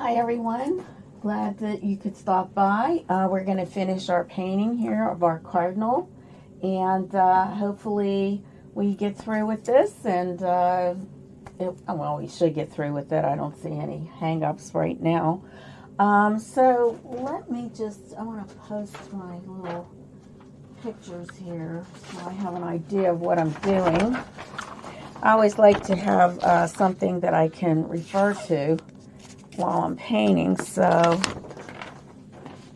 Hi everyone, glad that you could stop by. We're going to finish our painting here of our Cardinal, and hopefully we get through with this, and well, we should get through with it. I don't see any hang-ups right now. So let me just, I want to post my little pictures here so I have an idea of what I'm doing. I always like to have something that I can refer to while I'm painting, so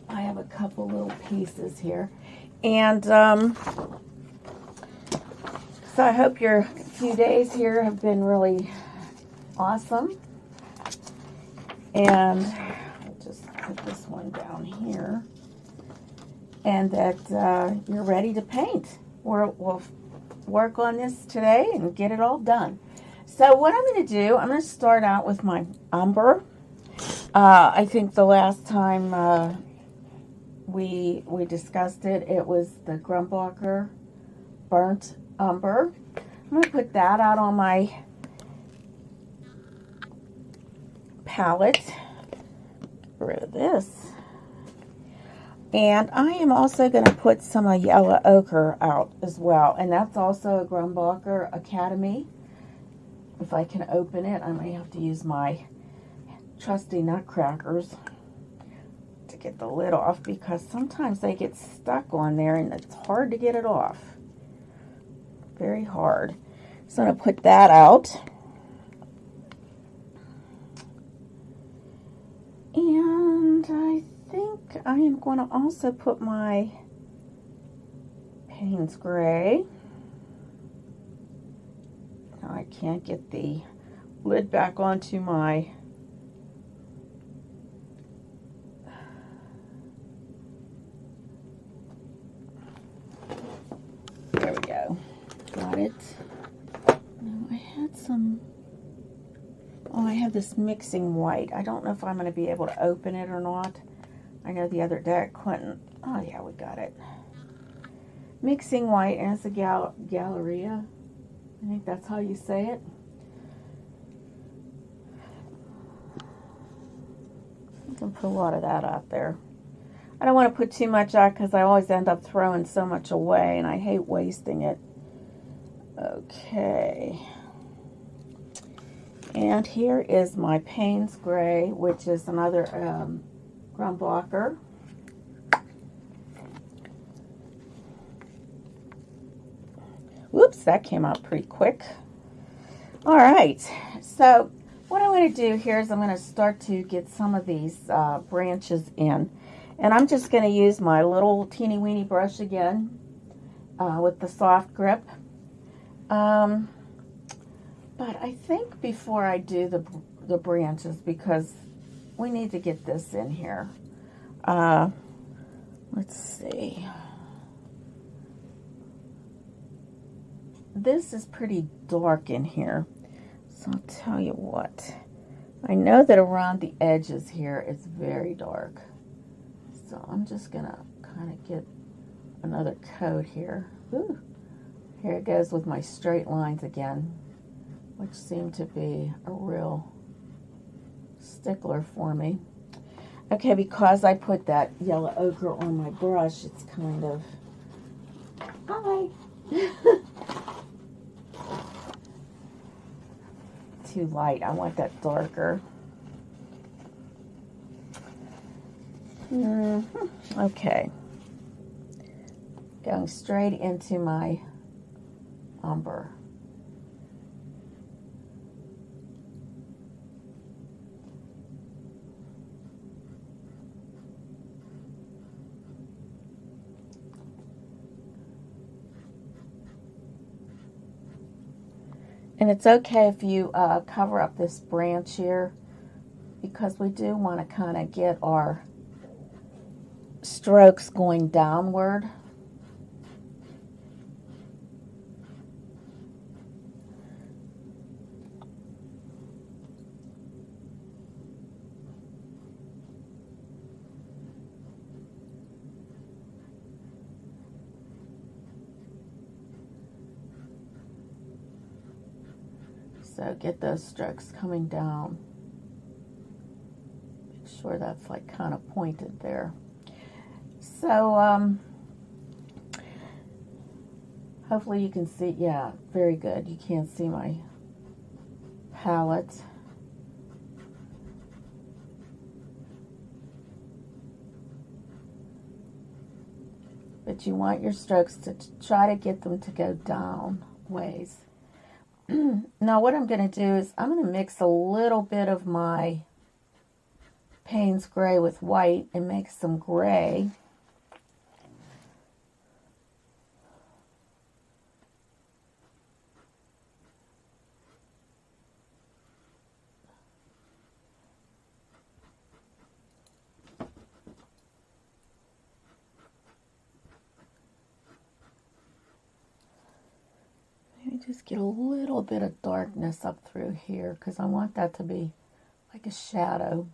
I have a couple little pieces here, and so I hope your few days here have been really awesome, and I'll just put this one down here, and that you're ready to paint. We'll work on this today and get it all done. So what I'm going to do, I'm going to start out with my umber. I think the last time we discussed it, it was the Grumbacher Burnt Umber. I'm going to put that out on my palette. Get rid of this. And I am also going to put some yellow ochre out as well. And that's also a Grumbacher Academy. If I can open it, I may have to use my trusty nutcrackers to get the lid off, because sometimes they get stuck on there and it's hard to get it off. Very hard. So I'm going to put that out. And I think I am going to also put my Payne's Gray. Now I can't get the lid back onto my there we go. Got it. Now I had some, oh, I have this mixing white. I don't know if I'm going to be able to open it or not. I know the other day I couldn't. Oh yeah, we got it. Mixing white, and it's a Galleria. I think that's how you say it. I can put a lot of that out there. I don't want to put too much out because I always end up throwing so much away, and I hate wasting it. Okay. And here is my Payne's Gray, which is another Grumbacher. Whoops, that came out pretty quick. All right, so what I'm going to do here is I'm going to start to get some of these branches in. And I'm just going to use my little teeny weeny brush again with the soft grip. But I think before I do the branches, because we need to get this in here. Let's see. This is pretty dark in here. So I'll tell you what. I know that around the edges here it's very dark. So I'm just going to kind of get another coat here. Ooh. Here it goes with my straight lines again, which seem to be a real stickler for me. Okay, because I put that yellow ochre on my brush, it's kind of... Hi! Too light. I want that darker. Okay. Going straight into my umber. And it's okay if you cover up this branch here, because we do want to kind of get our strokes going downward. So get those strokes coming down. sure that's like kind of pointed there. So hopefully you can see, yeah, very good. You can't see my palette. But you want your strokes to try to get them to go down ways. Now what I'm going to do is I'm going to mix a little bit of my Payne's gray with white and make some gray. Just get a little bit of darkness up through here because I want that to be like a shadow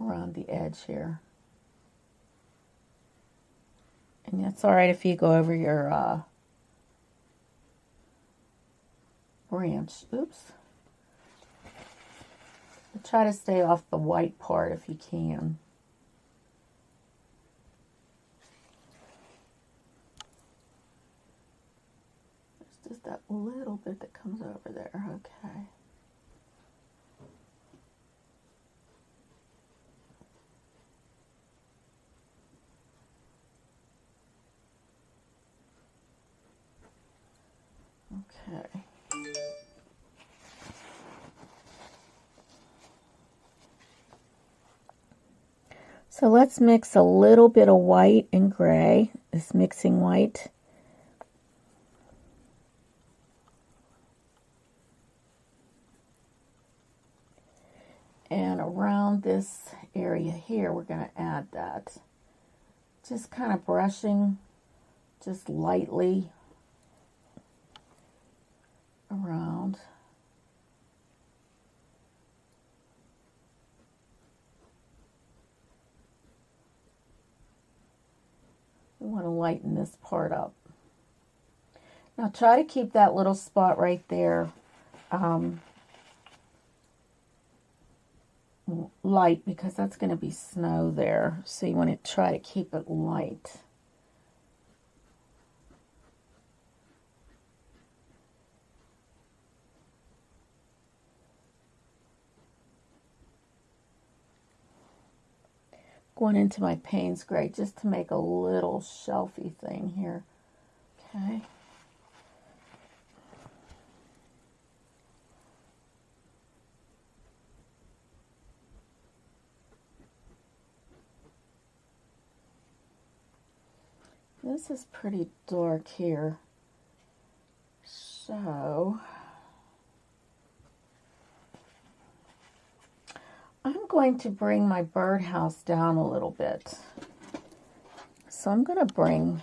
around the edge here. And that's all right if you go over your branch. Oops. But try to stay off the white part if you can. Just that little bit that comes over there, okay. Okay. So let's mix a little bit of white and gray, this mixing white. And around this area here, we're going to add that. Just kind of brushing, just lightly around. We want to lighten this part up. Now try to keep that little spot right there light because that's going to be snow there. So you want to try to keep it light. Going into my Payne's gray just to make a little shelfy thing here. Okay. This is pretty dark here, so I'm going to bring my birdhouse down a little bit. So I'm going to bring,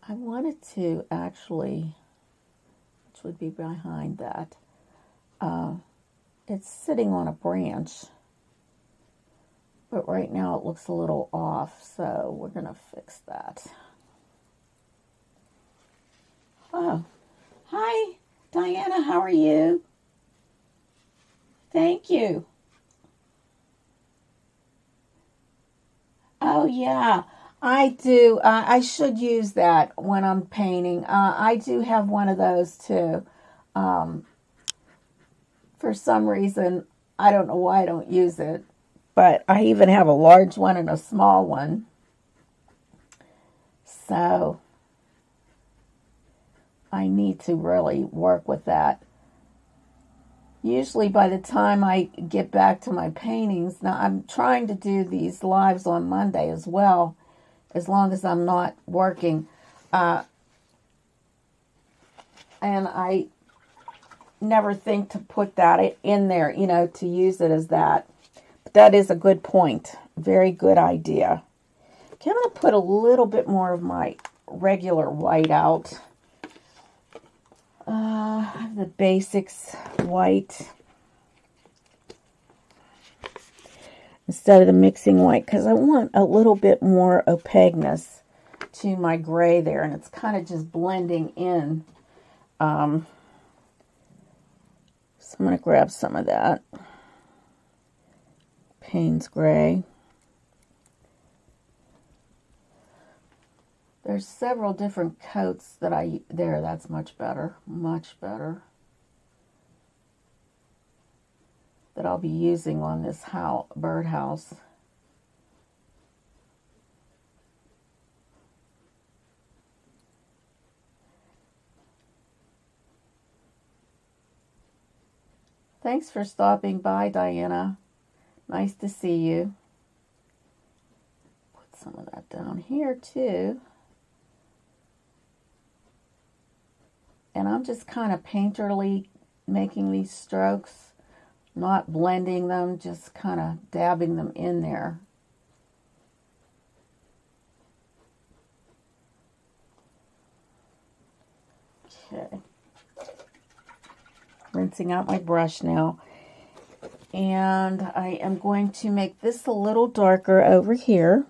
I wanted to actually, which would be behind that, it's sitting on a branch. But right now it looks a little off, so we're going to fix that. Oh, hi, Diana, how are you? Thank you. Oh, yeah, I do. I should use that when I'm painting. I do have one of those, too. For some reason, I don't know why I don't use it. But I even have a large one and a small one. So I need to really work with that. Usually by the time I get back to my paintings, now I'm trying to do these lives on Monday as well, as long as I'm not working. And I never think to put that in there, you know, to use it as that. That is a good point. Very good idea. Okay, I'm going to put a little bit more of my regular white out. The basics white. Instead of the mixing white, because I want a little bit more opaqueness to my gray there. And it's kind of just blending in. So I'm going to grab some of that Payne's Gray. There's several different coats that that's much better, that I'll be using on this birdhouse. Thanks for stopping by, Diana. Nice to see you. Put some of that down here too. And I'm just kind of painterly making these strokes, not blending them, just kind of dabbing them in there. Okay. Rinsing out my brush now. And I am going to make this a little darker over here.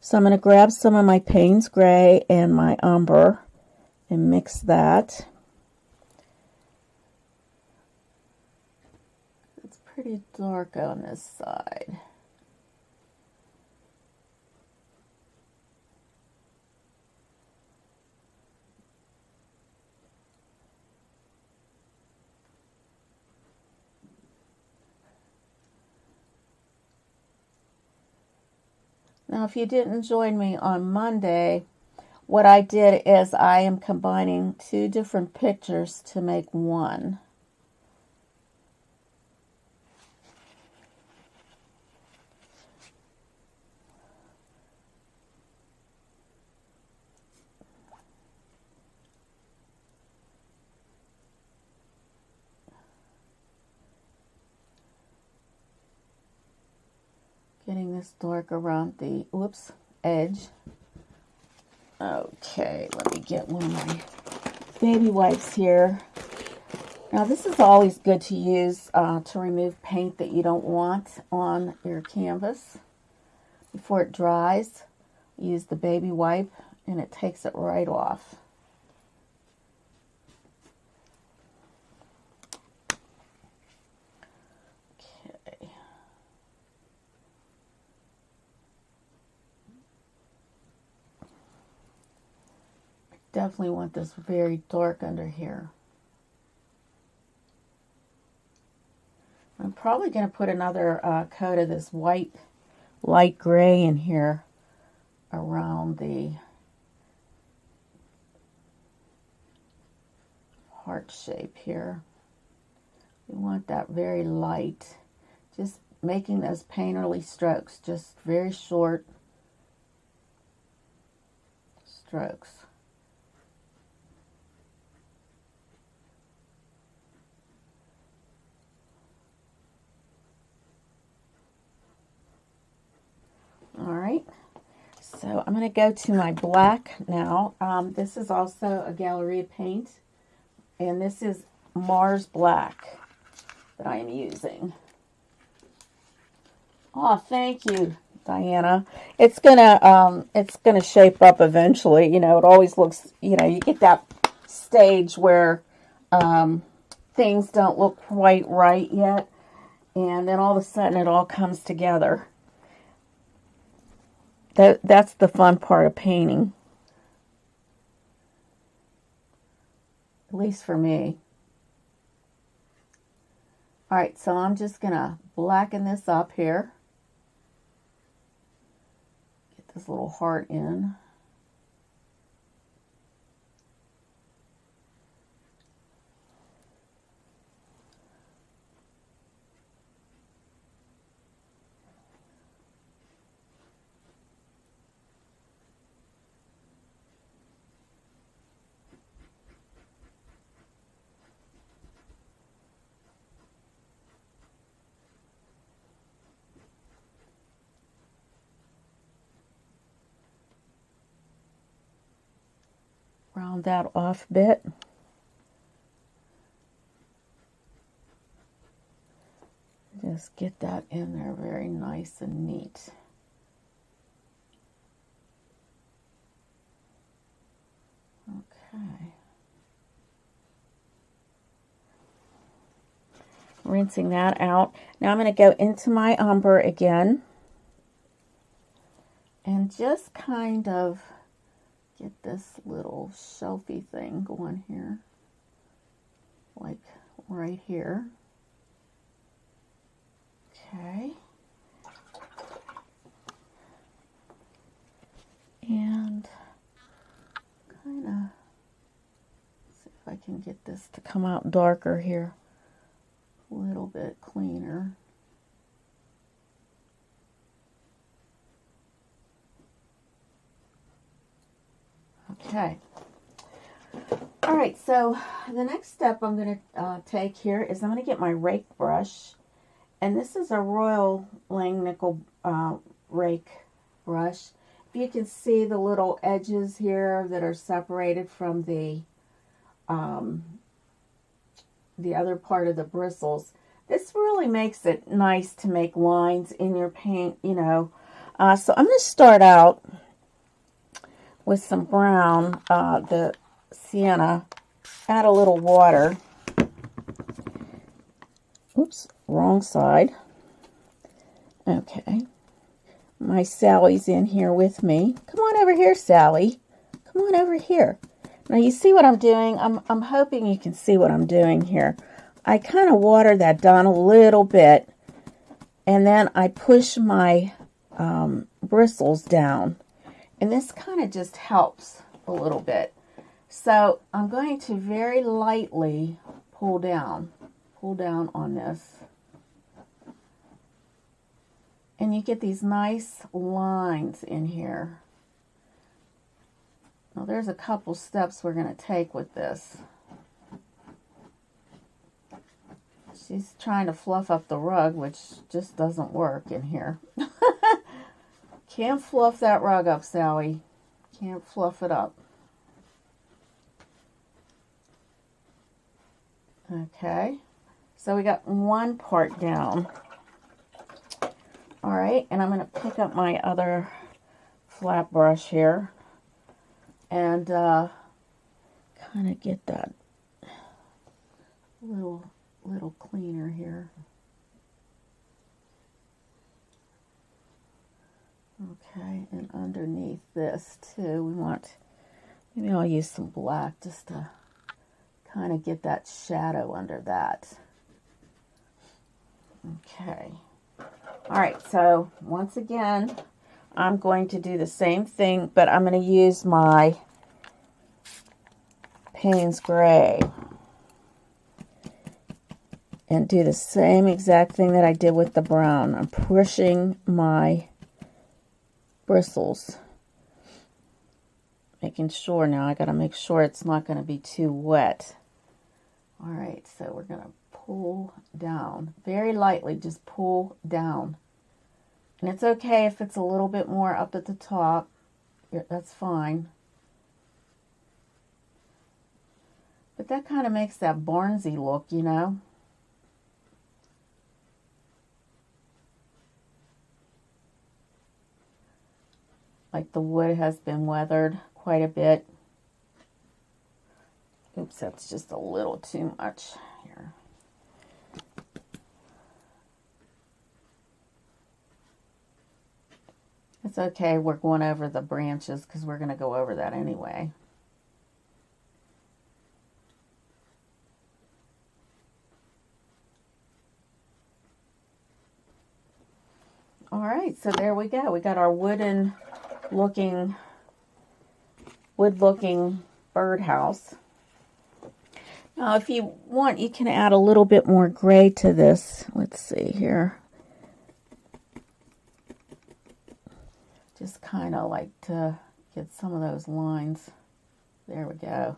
So I'm going to grab some of my Payne's Gray and my umber and mix that. It's pretty dark on this side. Now, if you didn't join me on Monday, what I did is I am combining two different pictures to make one. Getting this dark around the, edge. Okay, let me get one of my baby wipes here. Now this is always good to use to remove paint that you don't want on your canvas. Before it dries, use the baby wipe and it takes it right off. Okay. Definitely want this very dark under here. I'm probably going to put another coat of this white light gray in here around the heart shape here. We want that very light. Just making those painterly strokes, just very short strokes. All right, so I'm going to go to my black now. This is also a Galleria paint, and this is Mars Black that I am using. Oh, thank you, Diana. It's gonna shape up eventually. You know, it always looks. You know, you get that stage where things don't look quite right yet, and then all of a sudden it all comes together. That's the fun part of painting. At least for me. Alright, so I'm just going to blacken this up here. Get this little heart in. Round that off a bit. Just get that in there very nice and neat. Okay. rinsing that out. Now I'm going to go into my umber again and just kind of get this little shelfy thing going here, like right here. Okay. And kind of see if I can get this to come out darker here, a little bit cleaner. Okay. All right, so the next step I'm going to take here is I'm going to get my rake brush, and this is a Royal Langnickel rake brush. If you can see the little edges here that are separated from the other part of the bristles, this really makes it nice to make lines in your paint, you know. So I'm going to start out with some brown, the sienna, add a little water. Oops, wrong side. Okay. My Sally's in here with me. Come on over here, Sally. Come on over here. Now you see what I'm doing? I'm hoping you can see what I'm doing here. I kind of water that down a little bit, and then I push my bristles down. And this kind of just helps a little bit. So I'm going to very lightly pull down on this. And you get these nice lines in here. Now there's a couple steps we're going to take with this. She's trying to fluff up the rug, which just doesn't work in here. Can't fluff that rug up, Sally. Can't fluff it up. Okay. So we got one part down. All right, and I'm going to pick up my other flat brush here and kind of get that little cleaner here. Okay, and underneath this too, we want, maybe I'll use some black just to kind of get that shadow under that. Okay. All right, so once again, I'm going to do the same thing, but I'm going to use my Payne's Gray and do the same exact thing that I did with the brown. I'm pushing my bristles, making sure. Now I got to make sure it's not going to be too wet. All right, so we're going to pull down very lightly, just pull down. And it's okay if it's a little bit more up at the top. That's fine. But that kind of makes that Barnesy look, you know. Like the wood has been weathered quite a bit. Oops, that's just a little too much here. It's okay, we're going over the branches because we're going to go over that anyway. All right, so there we go. We got our wood-looking birdhouse. Now, if you want, you can add a little bit more gray to this. Let's see here. Just kind of like to get some of those lines. There we go.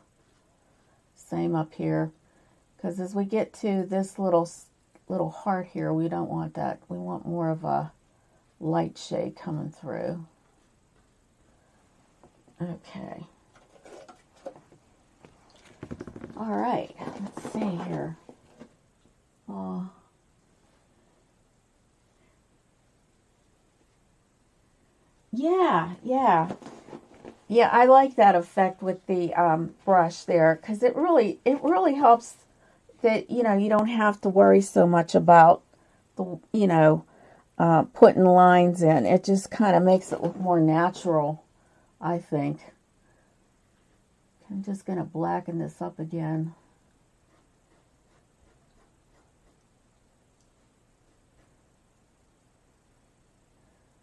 Same up here. Because as we get to this little heart here, we don't want that. We want more of a light shade coming through. Okay. All right, let's see here. Yeah, I like that effect with the brush there, because it really helps that, you know, you don't have to worry so much about the, you know, putting lines in. It just kind of makes it look more natural, I think. I'm just going to blacken this up again.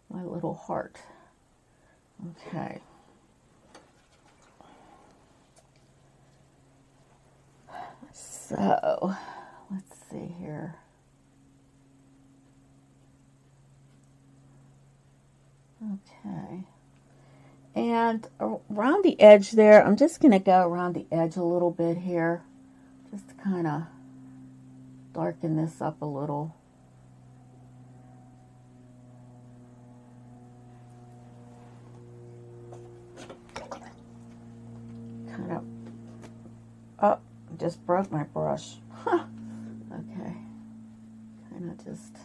My little heart. Okay. So, let's see here. Okay. And around the edge there, I'm just going to go around the edge a little bit here. Just to kind of darken this up a little. Kind of, oh, just broke my brush. Huh. Okay. Kind of just.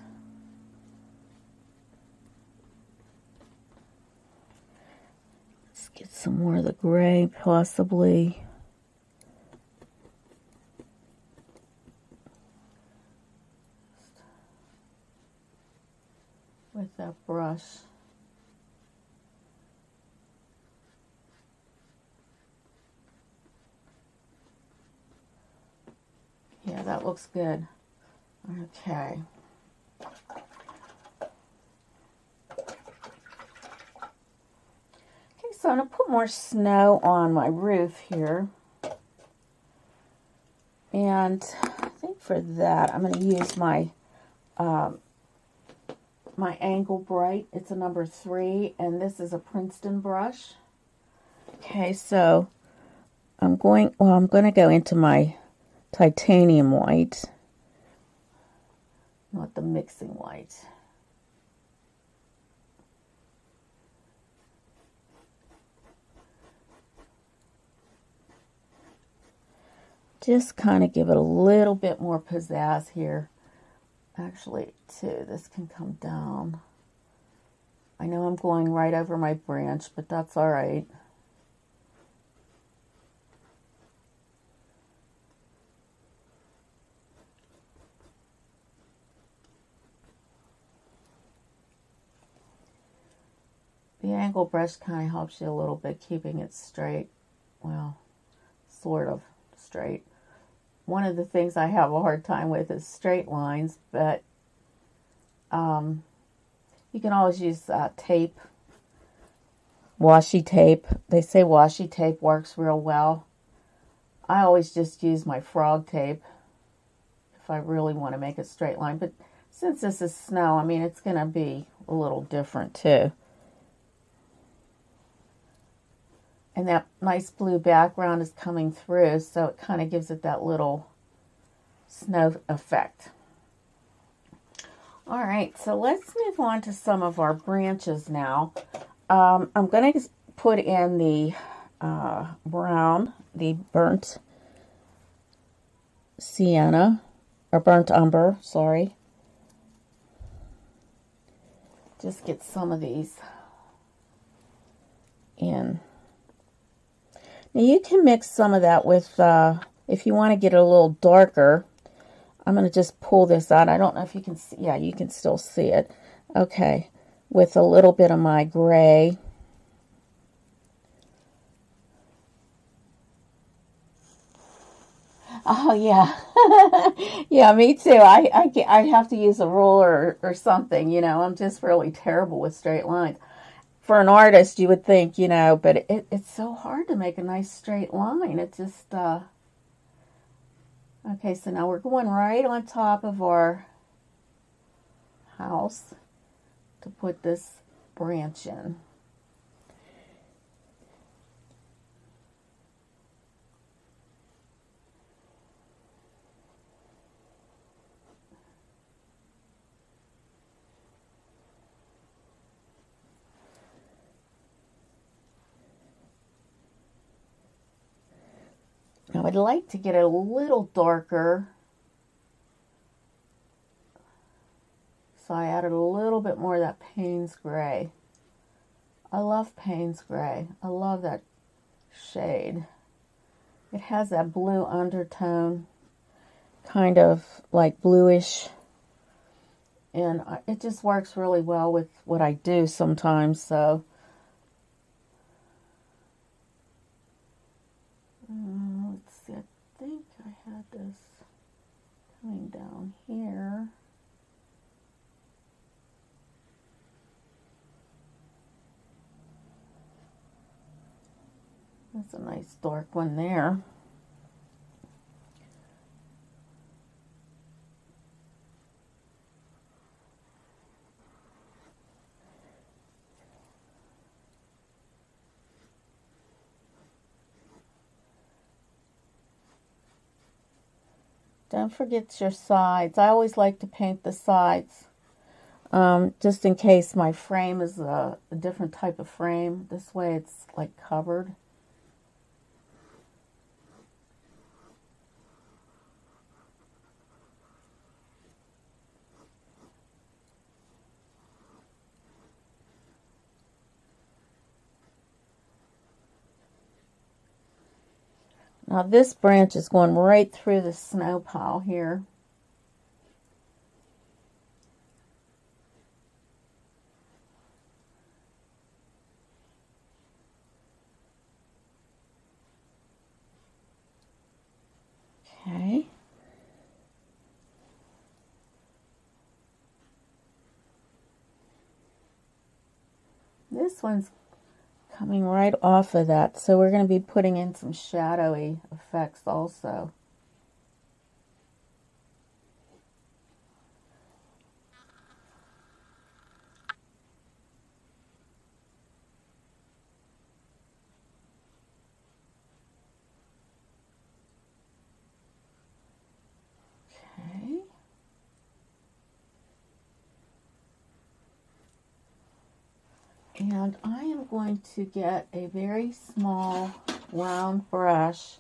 Let's get some more of the gray, possibly. With that brush. Yeah, that looks good. Okay. So I'm going to put more snow on my roof here. And I think for that, I'm going to use my my Angle Bright. It's a number 3, and this is a Princeton brush. Okay, so I'm going to go into my titanium white, not the mixing white. Just kind of give it a little bit more pizzazz here. Actually, too, this can come down. I know I'm going right over my branch, but that's all right. The angle brush kind of helps you a little bit, keeping it straight. Well, sort of straight. One of the things I have a hard time with is straight lines, but you can always use tape, washi tape. They say washi tape works real well. I always just use my frog tape if I really want to make a straight line. But since this is snow, I mean, it's going to be a little different too. And that nice blue background is coming through, so it kind of gives it that little snow effect. All right, so let's move on to some of our branches now. I'm going to put in the brown, the burnt sienna, or burnt umber, sorry. Just get some of these in. Now you can mix some of that with, if you want to get it a little darker, I'm going to just pull this out. I don't know if you can see. Yeah, you can still see it. Okay. With a little bit of my gray. Oh, yeah. Yeah, me too. I have to use a ruler or something, you know. I'm just really terrible with straight lines. For an artist, you would think, you know, but it's so hard to make a nice straight line. It just, okay, so now we're going right on top of our house to put this branch in. Now I'd like to get it a little darker. So I added a little bit more of that Payne's Gray. I love Payne's Gray. I love that shade. It has that blue undertone. kind of like bluish. And it just works really well with what I do sometimes, so. Let's see, I think I had this coming down here. That's a nice dark one there. Don't forget your sides. I always like to paint the sides, just in case my frame is a different type of frame. This way it's like covered. Now this branch is going right through the snow pile here. Okay. This one's coming right off of that, so we're going to be putting in some shadowy effects also. Okay. And I am going to get a very small round brush.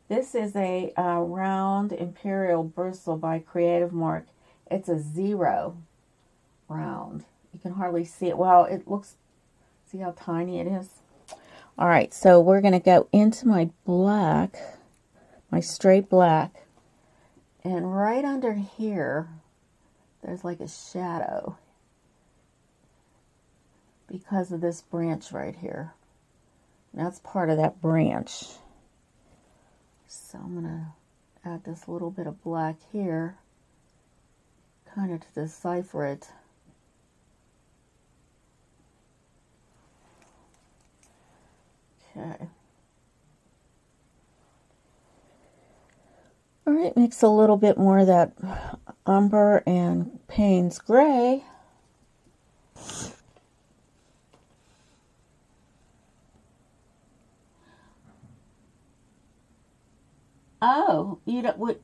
This is a round imperial bristle by Creative Mark. It's a 0 round. You can hardly see it. Well, it looks, see how tiny it is? All right, so we're going to go into my black, my straight black, and right under here, there's like a shadow because of this branch right here. And that's part of that branch. So I'm going to add this little bit of black here, kind of to decipher it. Okay. All right, mix a little bit more of that umber and Payne's gray. Oh, you don't.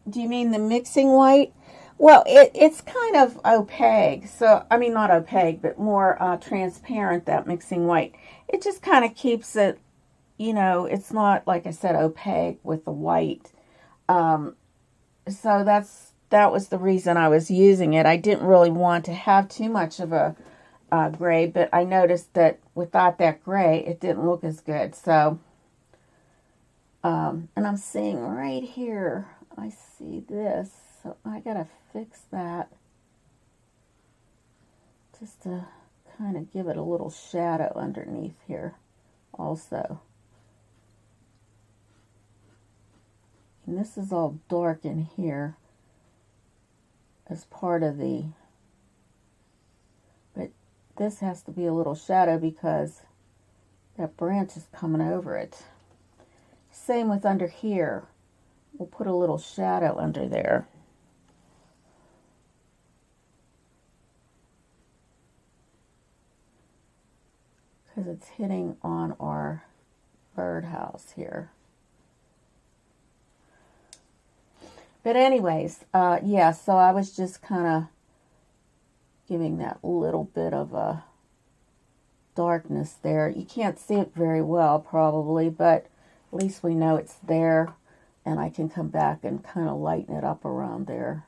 Do you mean the mixing white? Well, it's kind of opaque. So I mean, not opaque, but more transparent. That mixing white. It just kind of keeps it. You know, it's not, like I said, opaque with the white. So that was the reason I was using it. I didn't really want to have too much of a gray, but I noticed that without that gray, it didn't look as good. So, and I'm seeing right here, I see this. So I gotta fix that just to kind of give it a little shadow underneath here also. And this is all dark in here as part of the, but this has to be a little shadow because that branch is coming over it. Same with under here. We'll put a little shadow under there. Because it's hitting on our birdhouse here. But anyways, yeah, so I was just kind of giving that little bit of a darkness there. You can't see it very well probably, but at least we know it's there, and I can come back and kind of lighten it up around there.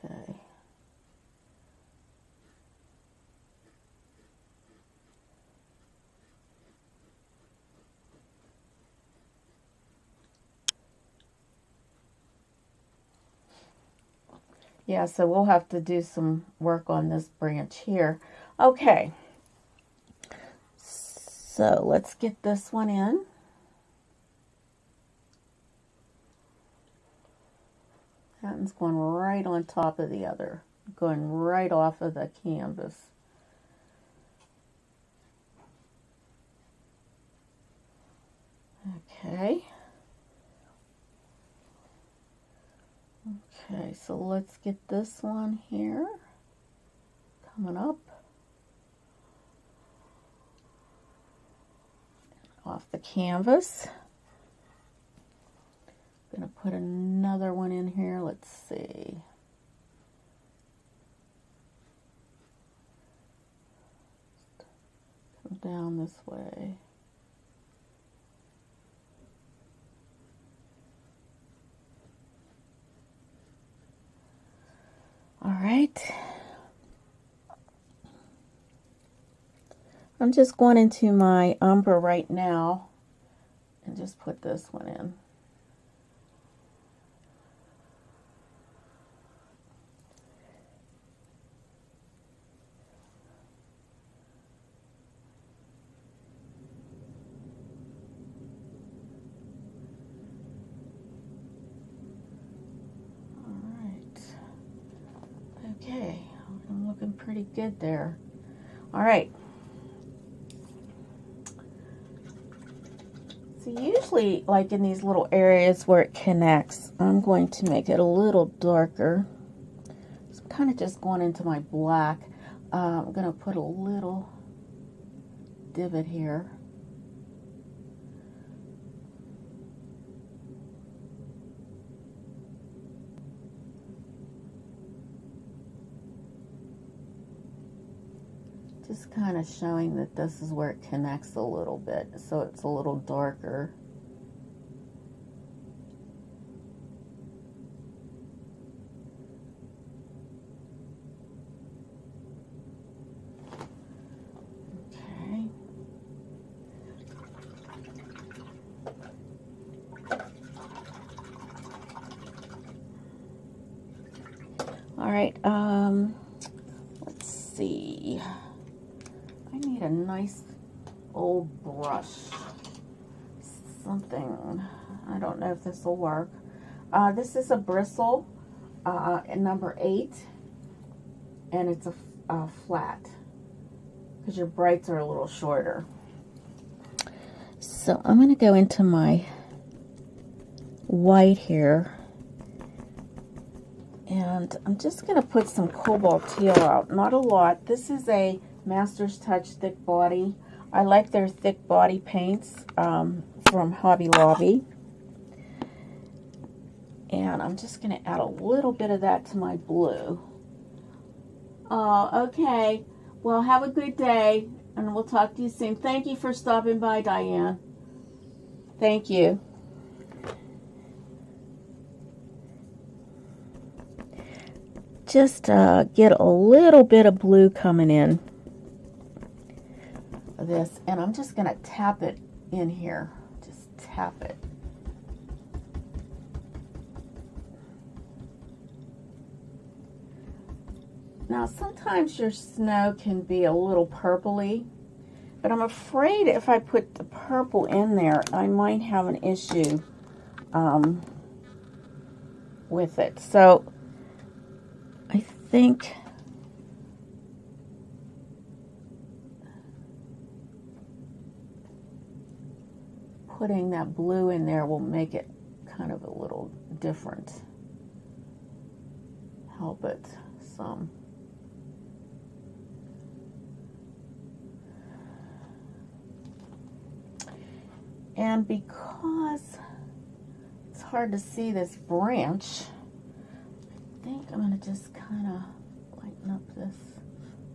Okay. Yeah, so we'll have to do some work on this branch here. Okay, so let's get this one in. That one's going right on top of the other, going right off of the canvas. Okay. Okay, so let's get this one here coming up off the canvas. I'm going to put another one in here. Let's see. Come down this way. All right. I'm just going into my umber right now and just put this one in. Okay, I'm looking pretty good there. All right. So usually, like in these little areas where it connects, I'm going to make it a little darker. So I'm kind of just going into my black. I'm going to put a little divot here. Just kind of showing that this is where it connects a little bit, so it's a little darker. Okay. All right, let's see. I need a nice old brush, something, I don't know if this will work. This is a bristle, number 8, and it's a flat, because your brights are a little shorter. So I'm going to go into my white here, and I'm just going to put some cobalt teal out, not a lot. This is a Master's Touch thick body. I like their thick body paints from Hobby Lobby. And I'm just going to add a little bit of that to my blue. Okay. Well, have a good day, and we'll talk to you soon. Thank you for stopping by, Diane. Thank you. Just get a little bit of blue coming in. This, and I'm just going to tap it in here. Just tap it. Now sometimes your snow can be a little purpley, but I'm afraid if I put the purple in there, I might have an issue with it. So I think putting that blue in there will make it kind of a little different. Help it some. And because it's hard to see this branch, I think I'm going to just kind of lighten up this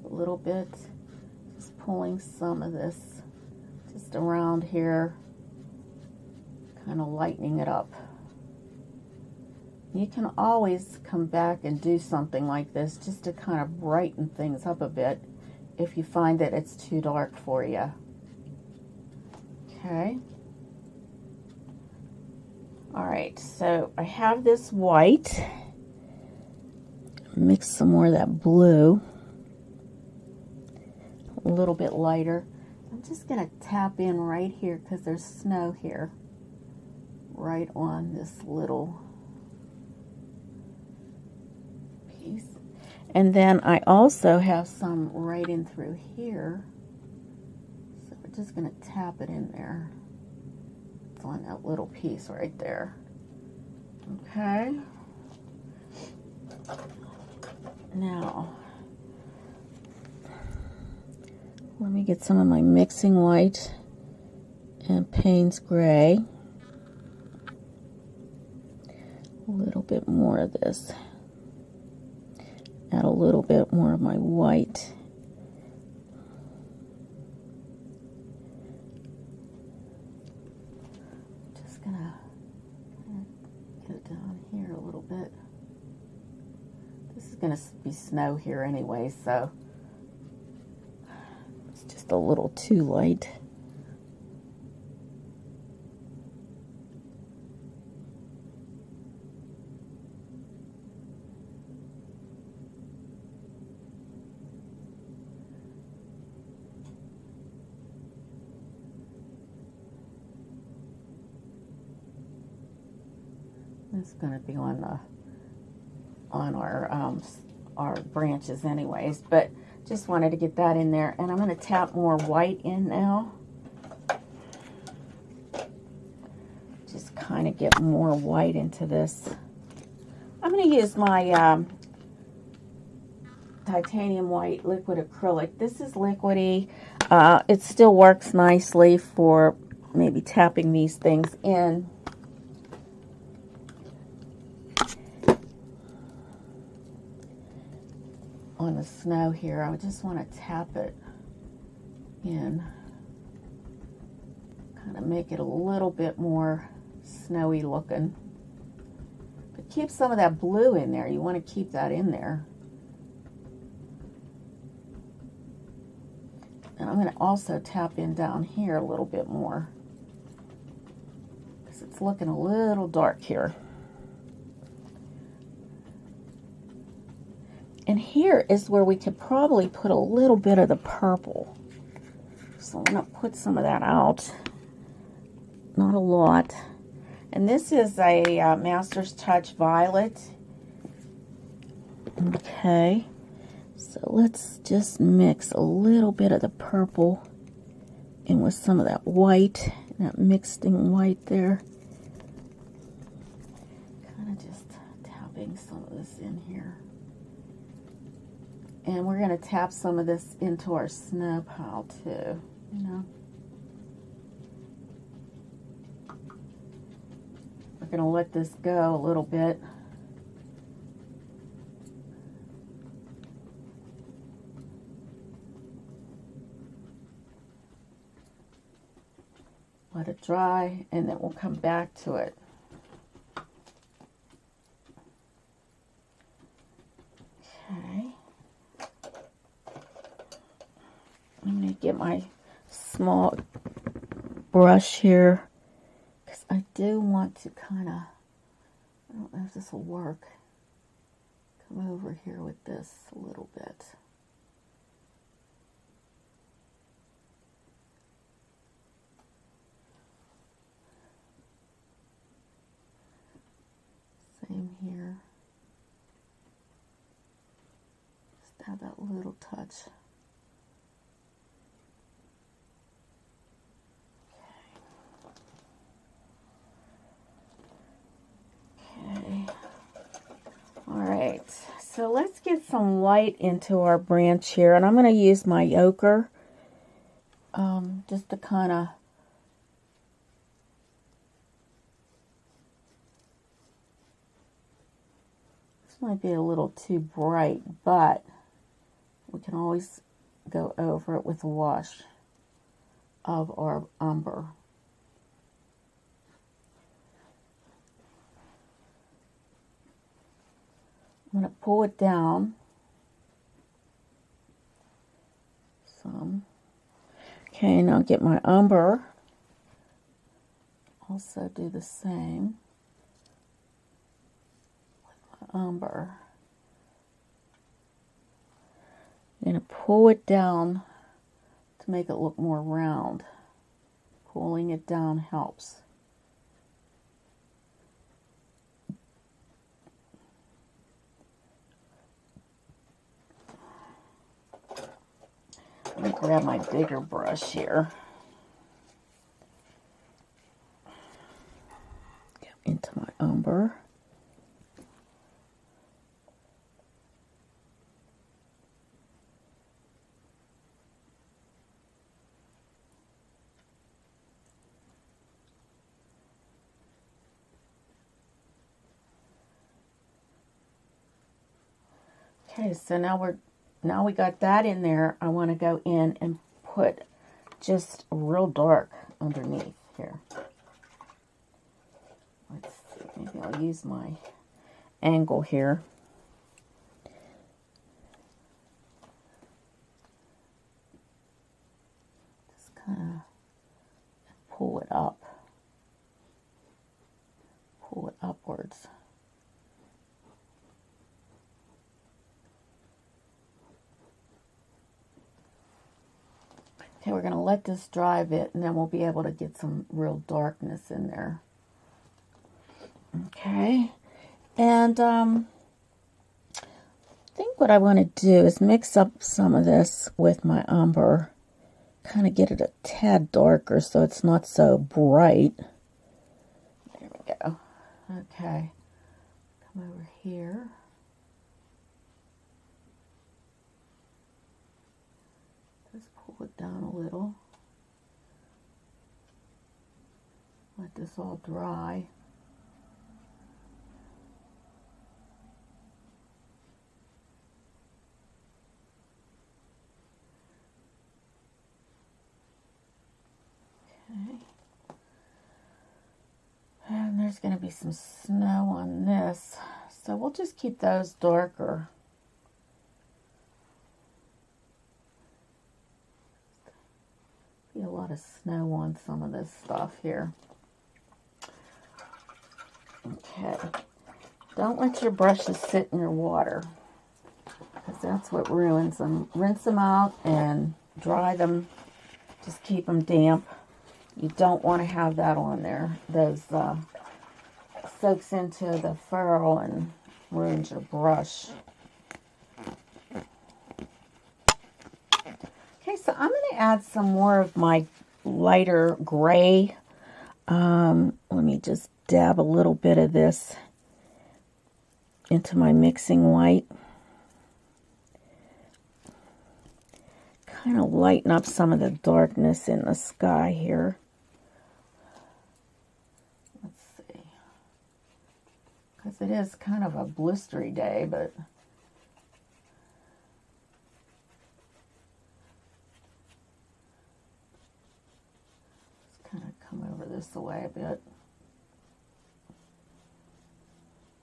a little bit. Just pulling some of this just around here, kind of lightening it up. You can always come back and do something like this just to kind of brighten things up a bit if you find that it's too dark for you. Okay. All right, so I have this white. mix some more of that blue, a little bit lighter. I'm just going to tap in right here because there's snow here, right on this little piece. And then I also have some right in through here, so we're just going to tap it in there. It's on that little piece right there. Okay. Now, let me get some of my mixing white and Payne's gray. A little bit more of this. Add a little bit more of my white. Just gonna get it down here a little bit. This is gonna be snow here anyway, so it's just a little too light. It's going to be on our branches anyways, but just wanted to get that in there. And I'm going to tap more white in now. Just kind of get more white into this. I'm going to use my titanium white liquid acrylic. This is liquidy. It still works nicely for maybe tapping these things in. On the snow here, I just want to tap it in, kind of make it a little bit more snowy looking, but keep some of that blue in there. You want to keep that in there. And I'm going to also tap in down here a little bit more because it's looking a little dark here. And here is where we could probably put a little bit of the purple. So I'm going to put some of that out. Not a lot. And this is a Master's Touch Violet. Okay. So let's just mix a little bit of the purple in with some of that white. That mixing white there. Kind of just tapping some of this in here. And we're going to tap some of this into our snow pile too, you know. We're going to let this go a little bit. Let it dry, and then we'll come back to it. Okay. I'm going to get my small brush here because I do want to kind of, I don't know if this will work, come over here with this a little bit. Same here. Just add that little touch. Alright, so let's get some white into our branch here, and I'm going to use my ochre just to kind of this might be a little too bright, but we can always go over it with a wash of our umber. I'm going to pull it down some. Okay, now get my umber. Also do the same with my umber. going to pull it down to make it look more round. Pulling it down helps. Let me grab my bigger brush here. Get into my umber. Okay, so now we got that in there. I want to go in and put just real dark underneath here. Let's see, maybe I'll use my angle here. Just kind of pull it up. Pull it upwards. Okay, we're going to let this dry a bit, and then we'll be able to get some real darkness in there. Okay, and I think what I want to do is mix up some of this with my umber, kind of get it a tad darker so it's not so bright. There we go. Okay, come over here. Just pull it down a little. Let this all dry. Okay. And there's going to be some snow on this, so we'll just keep those darker. Be a lot of snow on some of this stuff here. Okay, don't let your brushes sit in your water, because that's what ruins them. Rinse them out and dry them. Just keep them damp. You don't want to have that on there. Those soaks into the ferrule and ruins your brush. Okay, so I'm going to add some more of my lighter gray. Let me just dab a little bit of this into my mixing white. Kind of lighten up some of the darkness in the sky here. Let's see. Because it is kind of a blistery day, but let's kind of come over this way a bit.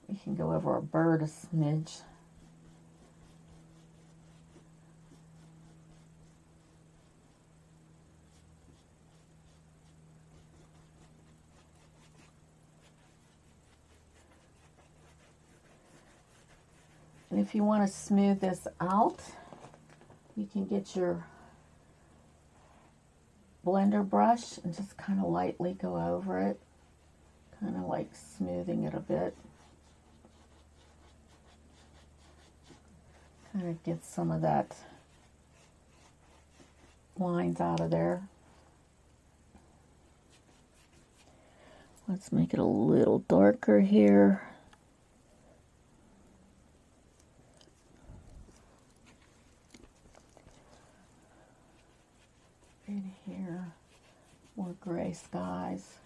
We can go over a bird a smidge. And if you want to smooth this out, you can get your blender brush and just kind of lightly go over it, kind of like smoothing it a bit. Kind of get some of that lines out of there. Let's make it a little darker here. Right here, more gray skies.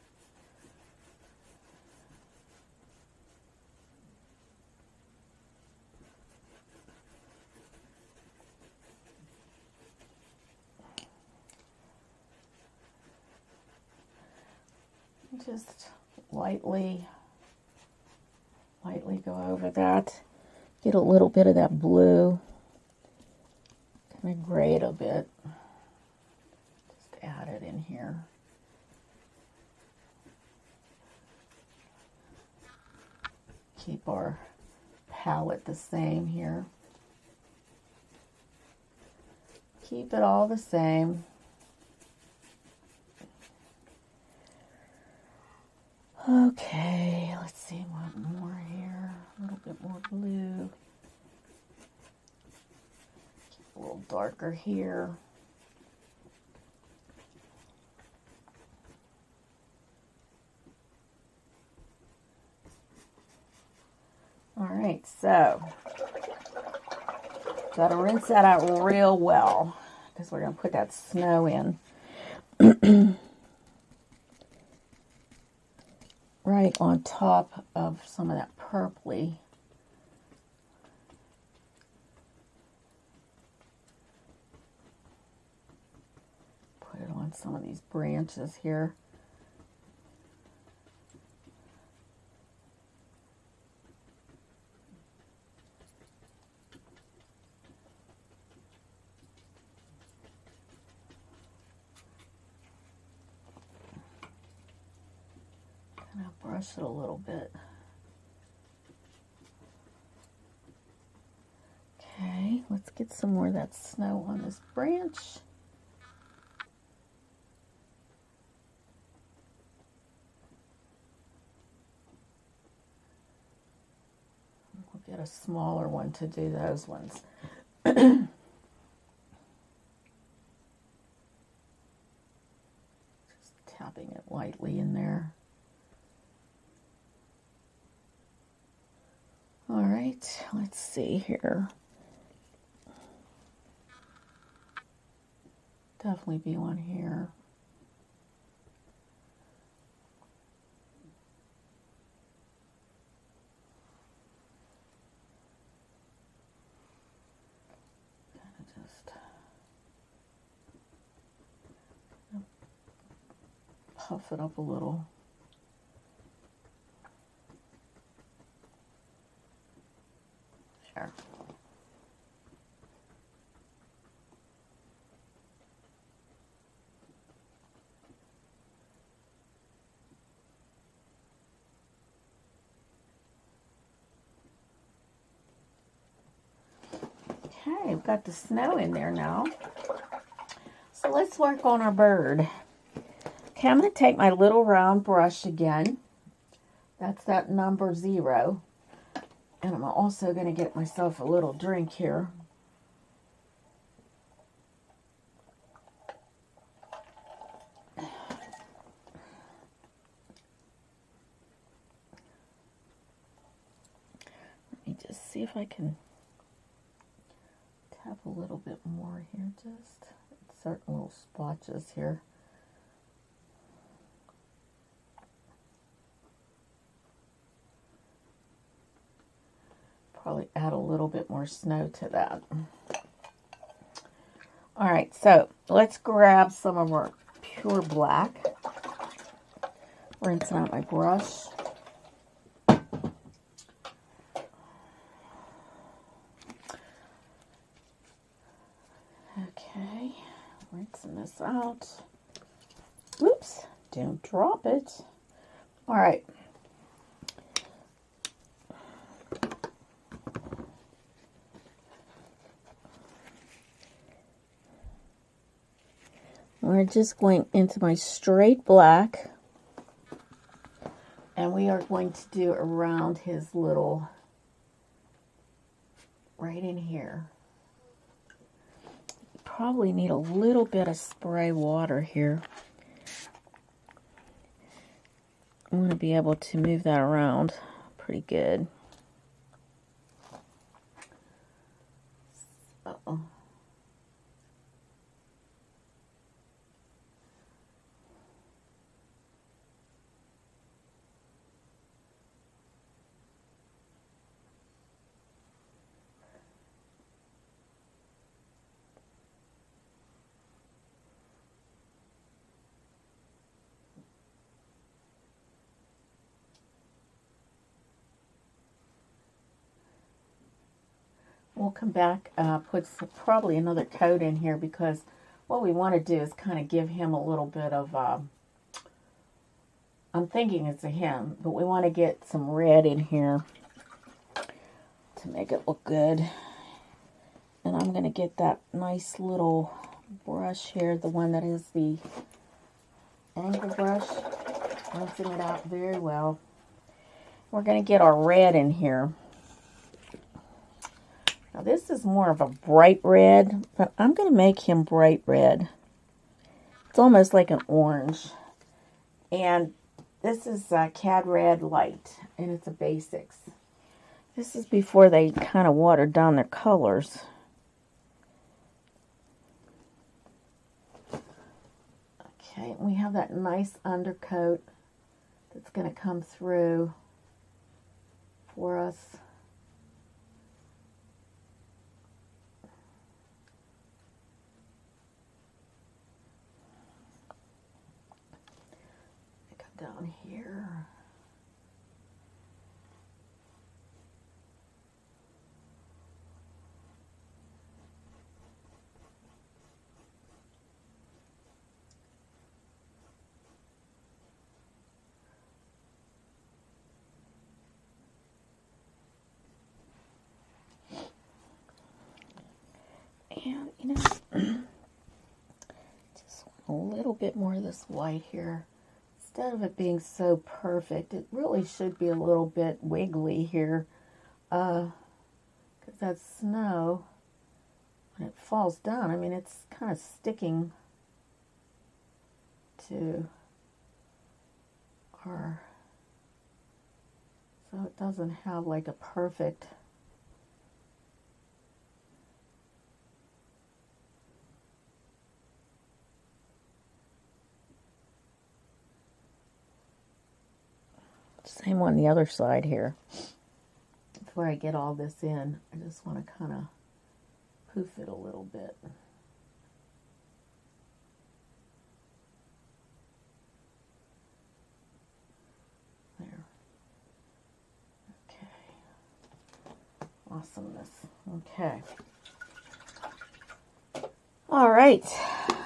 Just lightly go over that. Get a little bit of that blue. Kind of gray it a bit. Just add it in here. Keep our palette the same here. keep it all the same. Okay, let's see what more here. A little bit more blue. A little darker here. All right, so got to rinse that out real well because we're going to put that snow in. Right on top of some of that purpley. Put it on some of these branches here. Brush it a little bit. Okay, let's get some more of that snow on this branch. We'll get a smaller one to do those ones. Just tapping it lightly in there. All right, let's see here. Definitely be one here. Kind of just puff it up a little. Sure. Okay, we've got the snow in there now. So let's work on our bird. Okay, I'm going to take my little round brush again. That's that number 0. And I'm also going to get myself a little drink here. Let me just see if I can tap a little bit more here, just certain little splotches here. Probably add a little bit more snow to that. All right, so let's grab some of our pure black. Rinsing out my brush. Okay, rinsing this out. Oops, don't drop it. All right. We're just going into my straight black, and we are going to do around his little, right in here. Probably need a little bit of spray water here. I'm going to be able to move that around pretty good. Uh-oh. We'll come back, put probably another coat in here, because what we want to do is kind of give him a little bit of, I'm thinking it's a him, but we want to get some red in here to make it look good. And I'm going to get that nice little brush here, the one that is the angle brush, rinsing it out very well. We're going to get our red in here. Now this is more of a bright red, but I'm going to make him bright red. It's almost like an orange. And this is Cad Red Light, and it's a basics. This is before they kind of watered down their colors. Okay, we have that nice undercoat that's going to come through for us. Come down here. And, you know, just a little bit more of this white here. Instead of it being so perfect, it really should be a little bit wiggly here. Because that snow, when it falls down, I mean, it's kind of sticking to our, so it doesn't have like a perfect, same on the other side here. Before I get all this in, I just want to kind of poof it a little bit. There. Okay. Awesomeness. Okay. All right.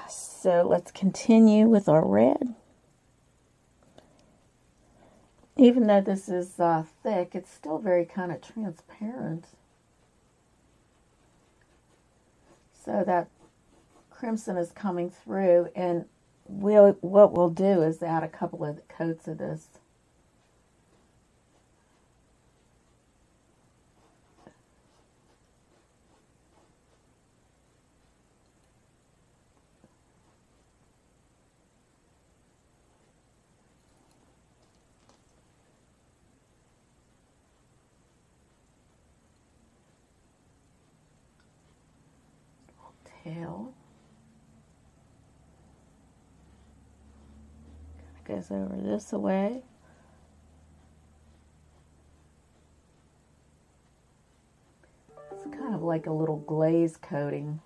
So let's continue with our red. Even though this is thick, it's still very kind of transparent. So that crimson is coming through, and what we'll do is add a couple of coats of this. Tail. Goes over this way. It's kind of like a little glaze coating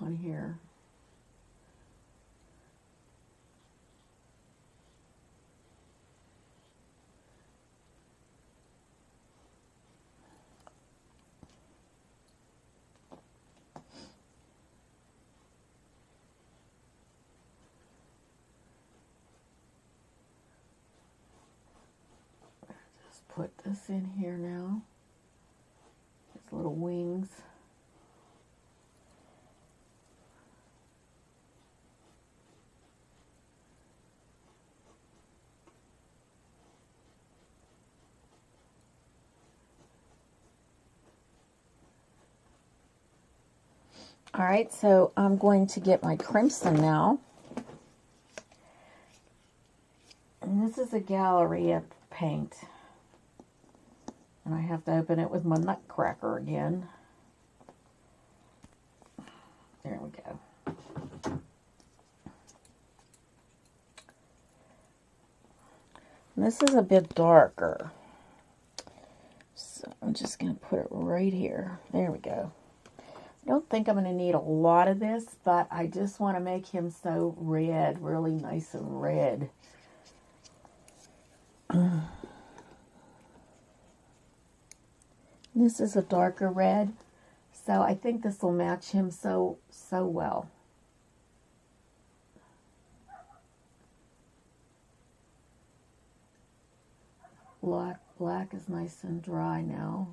on here. Put this in here now. These little wings. All right, so I'm going to get my crimson now. And this is a Galleria paint. And I have to open it with my nutcracker again. There we go. And this is a bit darker. So I'm just going to put it right here. There we go. I don't think I'm going to need a lot of this, but I just want to make him so red, really nice and red. This is a darker red, so I think this will match him so well. Black is nice and dry now.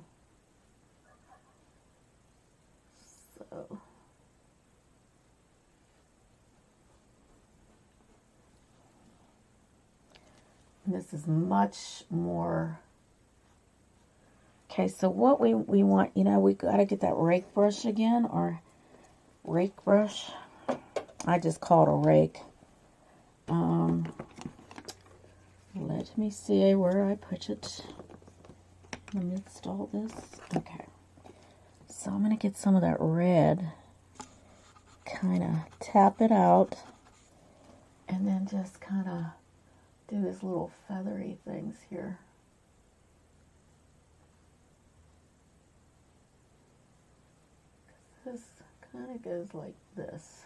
This is much more. Okay, so what we want, you know, we got to get that rake brush again, or rake brush. I just call it a rake. Let me see where I put it amidst all this. Okay, so I'm going to get some of that red, kind of tap it out, and then just kind of do these little feathery things here. This kind of goes like this.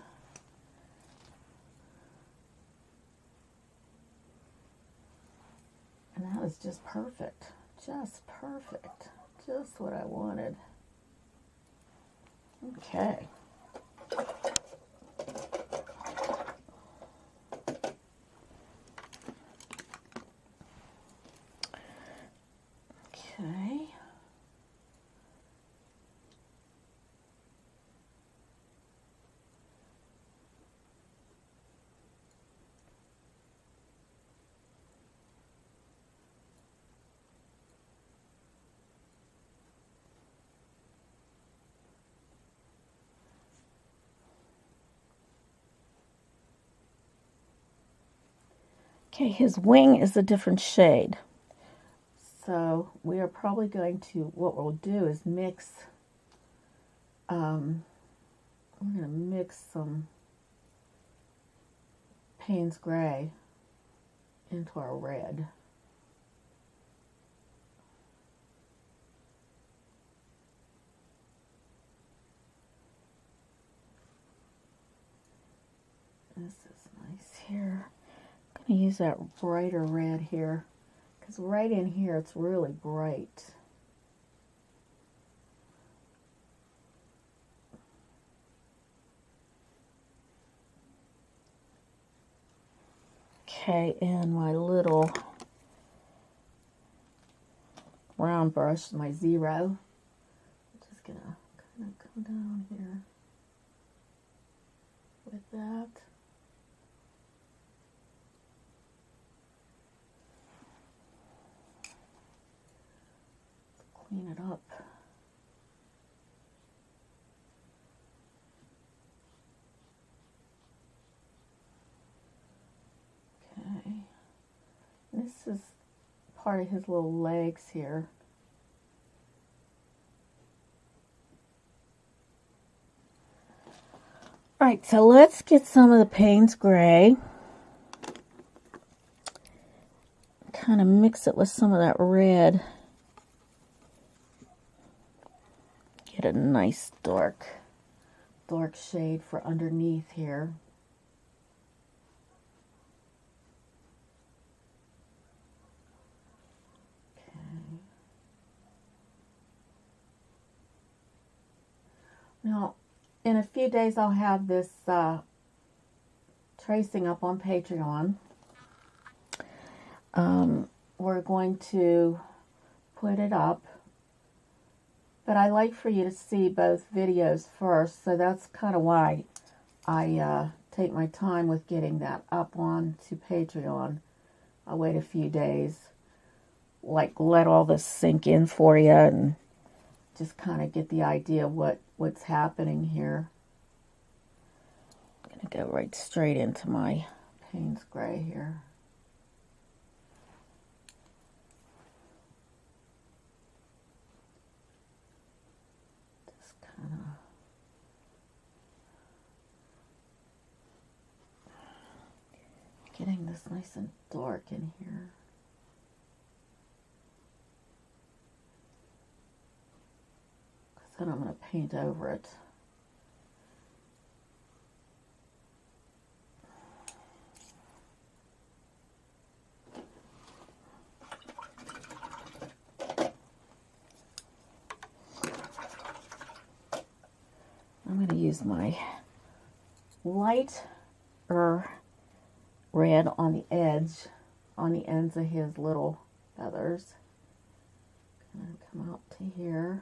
And that was just perfect. Just perfect. Just what I wanted. Okay. Okay. Okay, his wing is a different shade. So we are probably going to, what we'll do is mix, I'm going to mix some Payne's Gray into our red. This is nice here. I'm going to use that brighter red here, because right in here it's really bright. Okay, and my little round brush, my 0. I'm just going to kind of come down here with that. Clean it up. Okay. This is part of his little legs here. Alright, so let's get some of the Payne's Gray. Kind of mix it with some of that red. Get a nice dark shade for underneath here. Okay. Now, in a few days I'll have this tracing up on Patreon. We're going to put it up. But I like for you to see both videos first, so that's kind of why I take my time with getting that up on to Patreon. I'll wait a few days, like let all this sink in for you and just kind of get the idea of what's happening here. I'm going to go right straight into my Payne's Gray here. Getting this nice and dark in here. Because then I'm going to paint over it. I'm going to use my lighter red on the edge, on the ends of his little feathers. Gonna come out to here.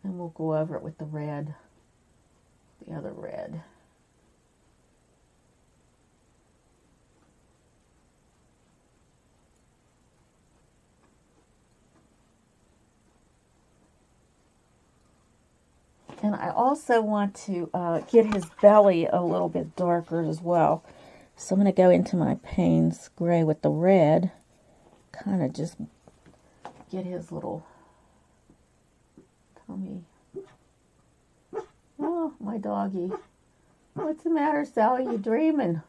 And we'll go over it with the red the other red. And I also want to get his belly a little bit darker as well. So I'm going to go into my Payne's gray with the red. Kind of just get his little tummy. Oh, my doggy. What's the matter, Sally? You dreaming?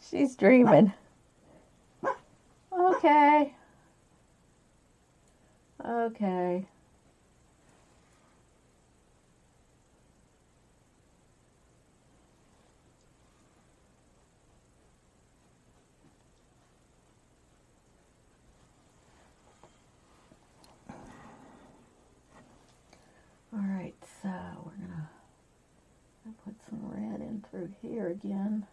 She's dreaming. Okay. Okay. Alright, so we're going to put some red in through here again.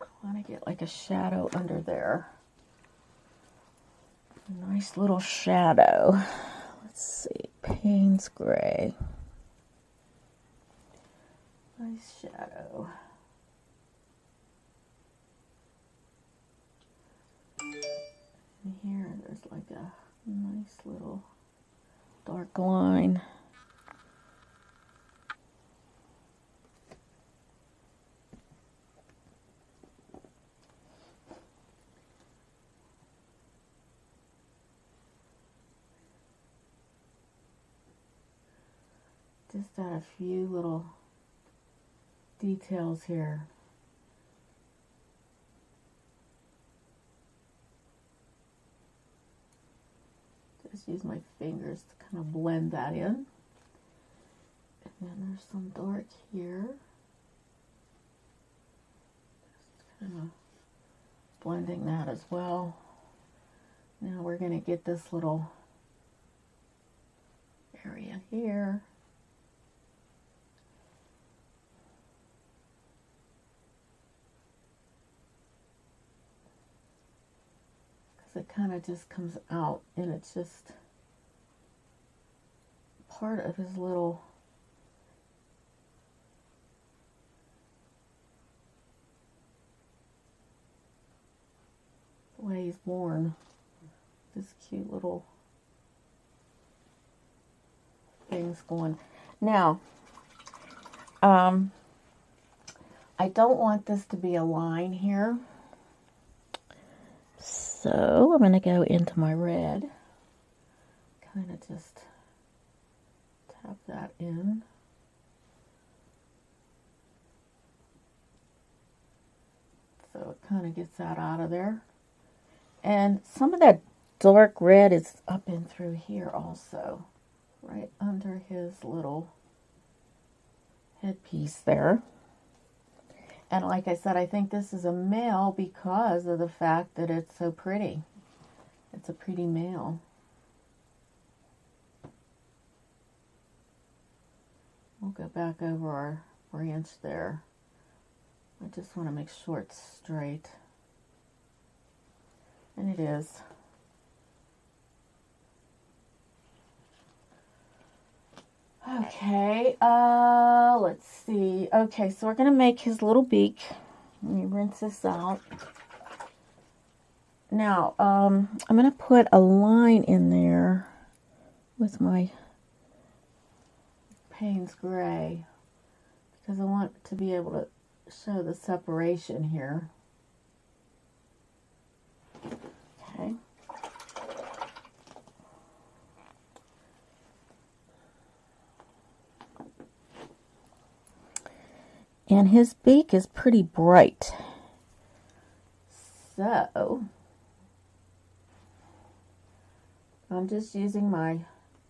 I want to get like a shadow under there. A nice little shadow. Let's see, Payne's gray. Nice shadow. And here there's like a nice little dark line. Just add a few little details here. Just use my fingers to kind of blend that in. And then there's some dark here. Just kind of blending that as well. Now we're going to get this little area here. It kind of just comes out, and it's just part of his little the way he's born. This cute little things going. Now, I don't want this to be a line here. So I'm going to go into my red, kind of just tap that in. So it kind of gets that out of there. And some of that dark red is up in through here also, right under his little headpiece there. And like I said, I think this is a male because of the fact that it's so pretty. It's a pretty male. We'll go back over our branch there. I just want to make sure it's straight. And it is. Okay, let's see. Okay, so we're going to make his little beak. Let me rinse this out. Now, I'm going to put a line in there with my Payne's gray because I want to be able to show the separation here. Okay. And his beak is pretty bright. So, I'm just using my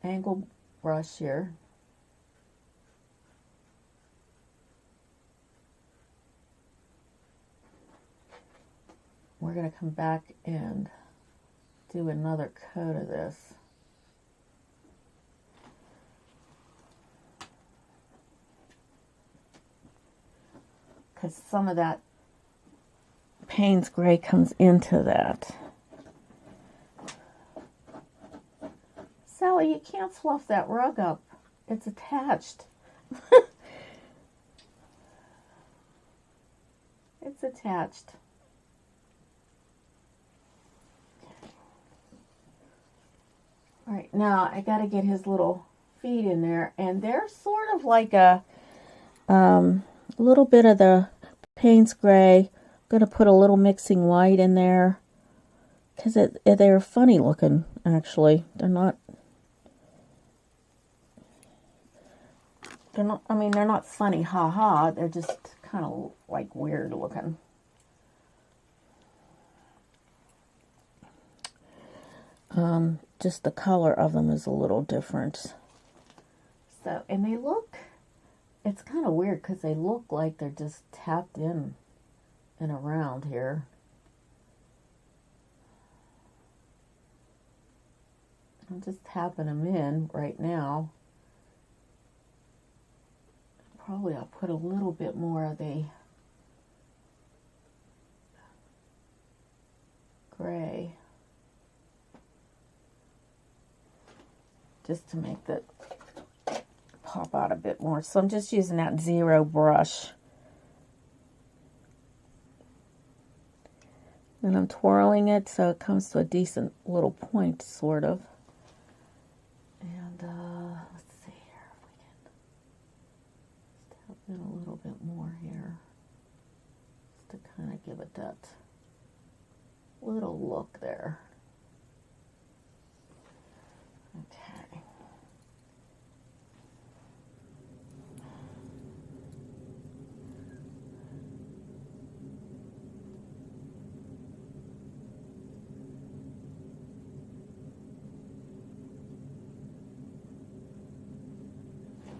angle brush here. we're going to come back and do another coat of this. Because some of that Payne's gray comes into that. Sally, you can't fluff that rug up. It's attached. It's attached. All right, now I got to get his little feet in there, and they're sort of like a little bit of the Payne's gray. I'm going to put a little mixing white in there because they're funny looking, actually. They're not, I mean, they're not funny, ha-ha. They're just kind of like weird looking. Just the color of them is a little different. So, and they look, it's kind of weird because they look like they're just tapped in and around here. I'm just tapping them in right now. Probably I'll put a little bit more of the gray just to make that pop out a bit more. So I'm just using that 0 brush. And I'm twirling it so it comes to a decent little point, sort of. And let's see here if we can step in a little bit more here, just to kind of give it that little look there. Okay.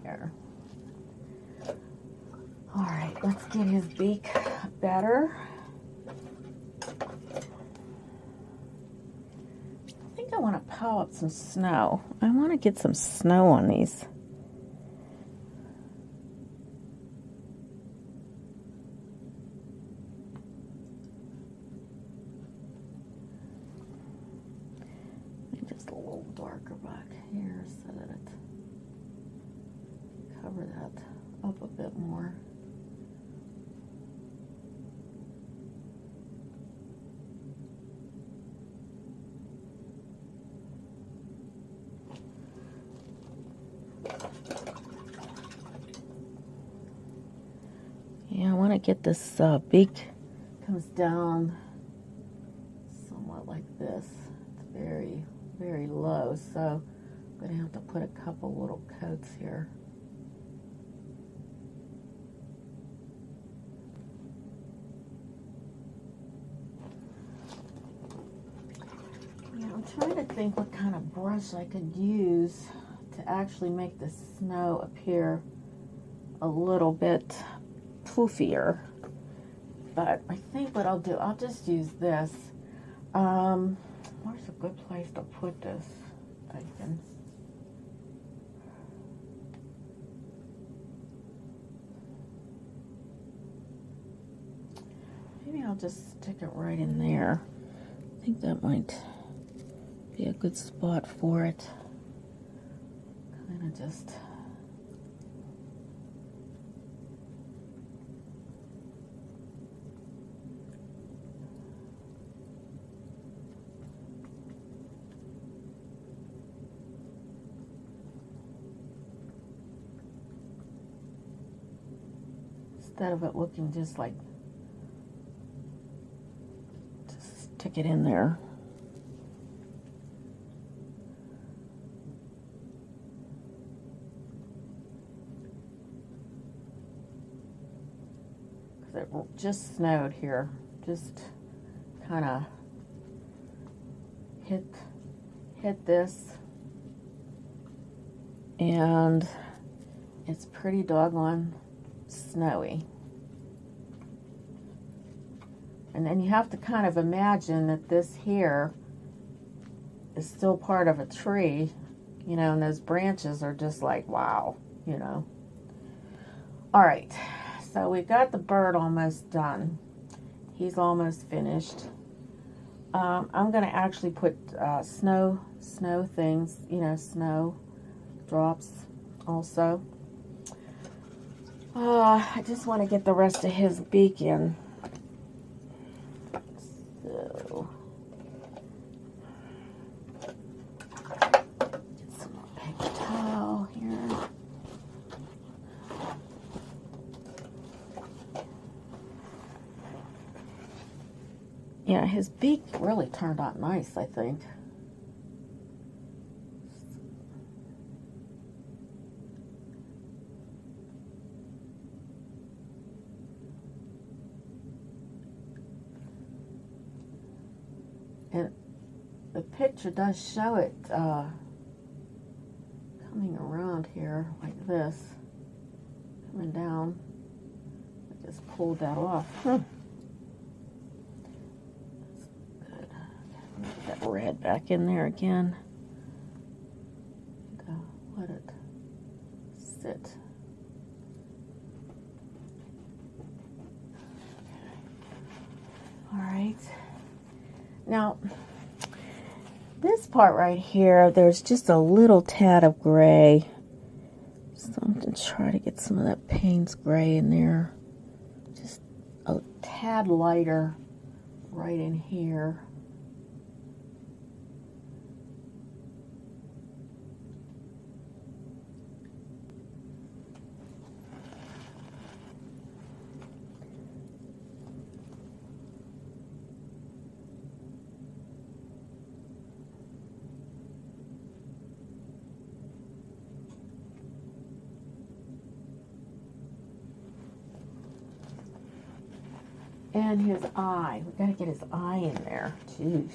There. All right, let's get his beak better. I think I want to pile up some snow. I want to get some snow on these. Just a little darker back here so that it cover that up a bit more. Yeah, I want to get this beak comes down somewhat like this. It's very, very low, so I'm going to have to put a couple little coats here. Yeah, I'm trying to think what kind of brush I could use to actually make the snow appear a little bit poofier. But I think what I'll do, I'll just use this. Where's a good place to put this? I can. Maybe I'll just stick it right in there. I think that might be a good spot for it. Kind of just. Instead of it looking just like, just stick it in there. Because it just snowed here. Just kind of hit this. And it's pretty doggone snowy. And then you have to kind of imagine that this here is still part of a tree, you know, and those branches are just like, wow, you know. All right, so we got the bird almost done. He's almost finished. I'm going to actually put snow things, you know, snow drops also. I just want to get the rest of his beak in. So, get some more paper towel here. Yeah, his beak really turned out nice, I think. And the picture does show it coming around here like this, coming down. I just pulled that off. That's good. Get that red back in there again. And, let it sit. All right. Now, this part right here, there's just a little tad of gray. So I'm going to try to get some of that Payne's gray in there. Just a tad lighter right in here. And his eye. We've got to get his eye in there. Jeez.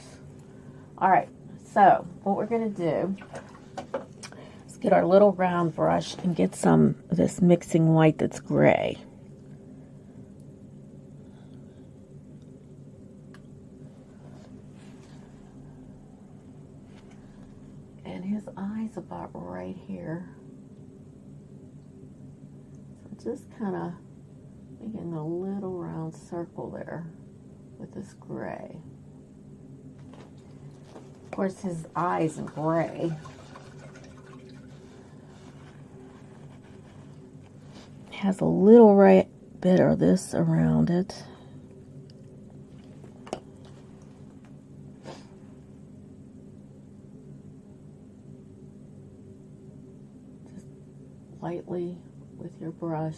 All right. So what we're going to do is get our little round brush and get some of this mixing white that's gray. And his eye's about right here. So just kind of making a little round circle there with this gray. Of course, his eyes are gray. Has a little right bit of this around it. Just lightly with your brush.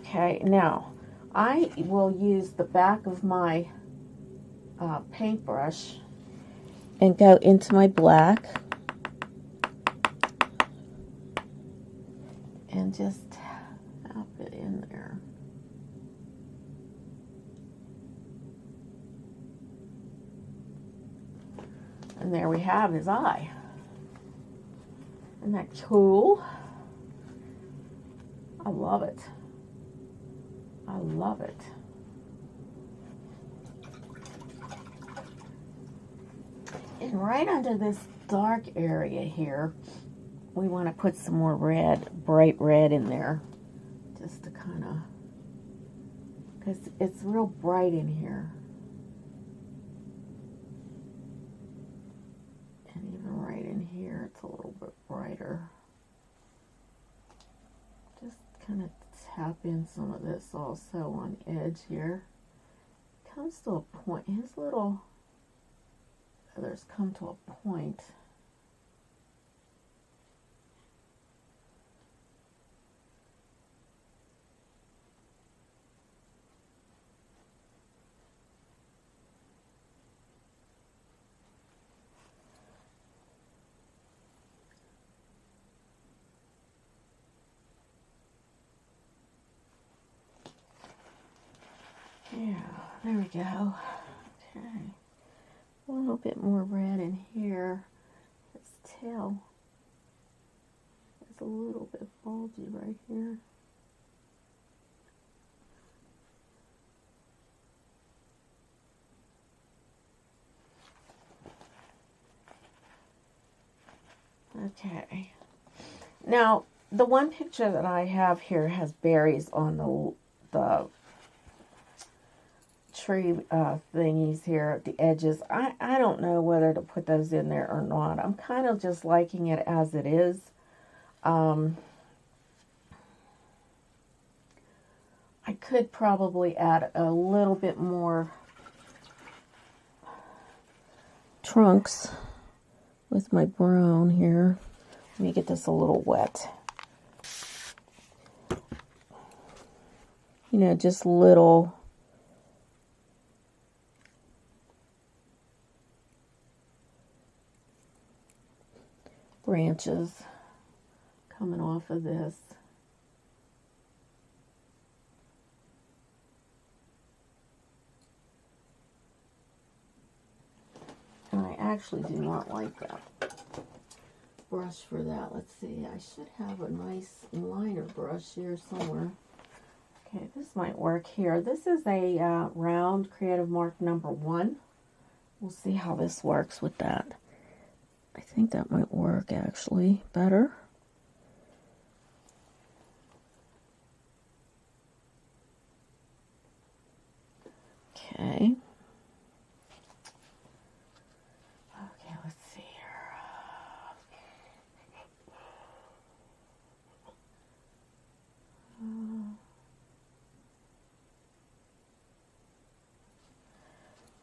Okay, now I will use the back of my paintbrush and go into my black and just tap it in there. And there we have his eye. Isn't that cool? I love it. I love it. And right under this dark area here, we want to put some more red, bright red in there. Just to kind of, because it's real bright in here. And even right in here, it's a little bit brighter. Just kind of tap in some of this also on edge here. Comes to a point. His little feathers come to a point. Yeah, there we go. Okay. A little bit more red in here. His tail is a little bit bulgy right here. Okay. Now, the one picture that I have here has berries on the tree thingies here at the edges. I don't know whether to put those in there or not. I'm kind of just liking it as it is. I could probably add a little bit more trunks with my brown here. Let me get this a little wet. You know, just little branches coming off of this. And I actually do not like that brush for that. Let's see, I should have a nice liner brush here somewhere. Okay, this might work here. This is a round Creative Mark number 1. We'll see how this works with that. I think that might work actually better. Okay. Okay, let's see here.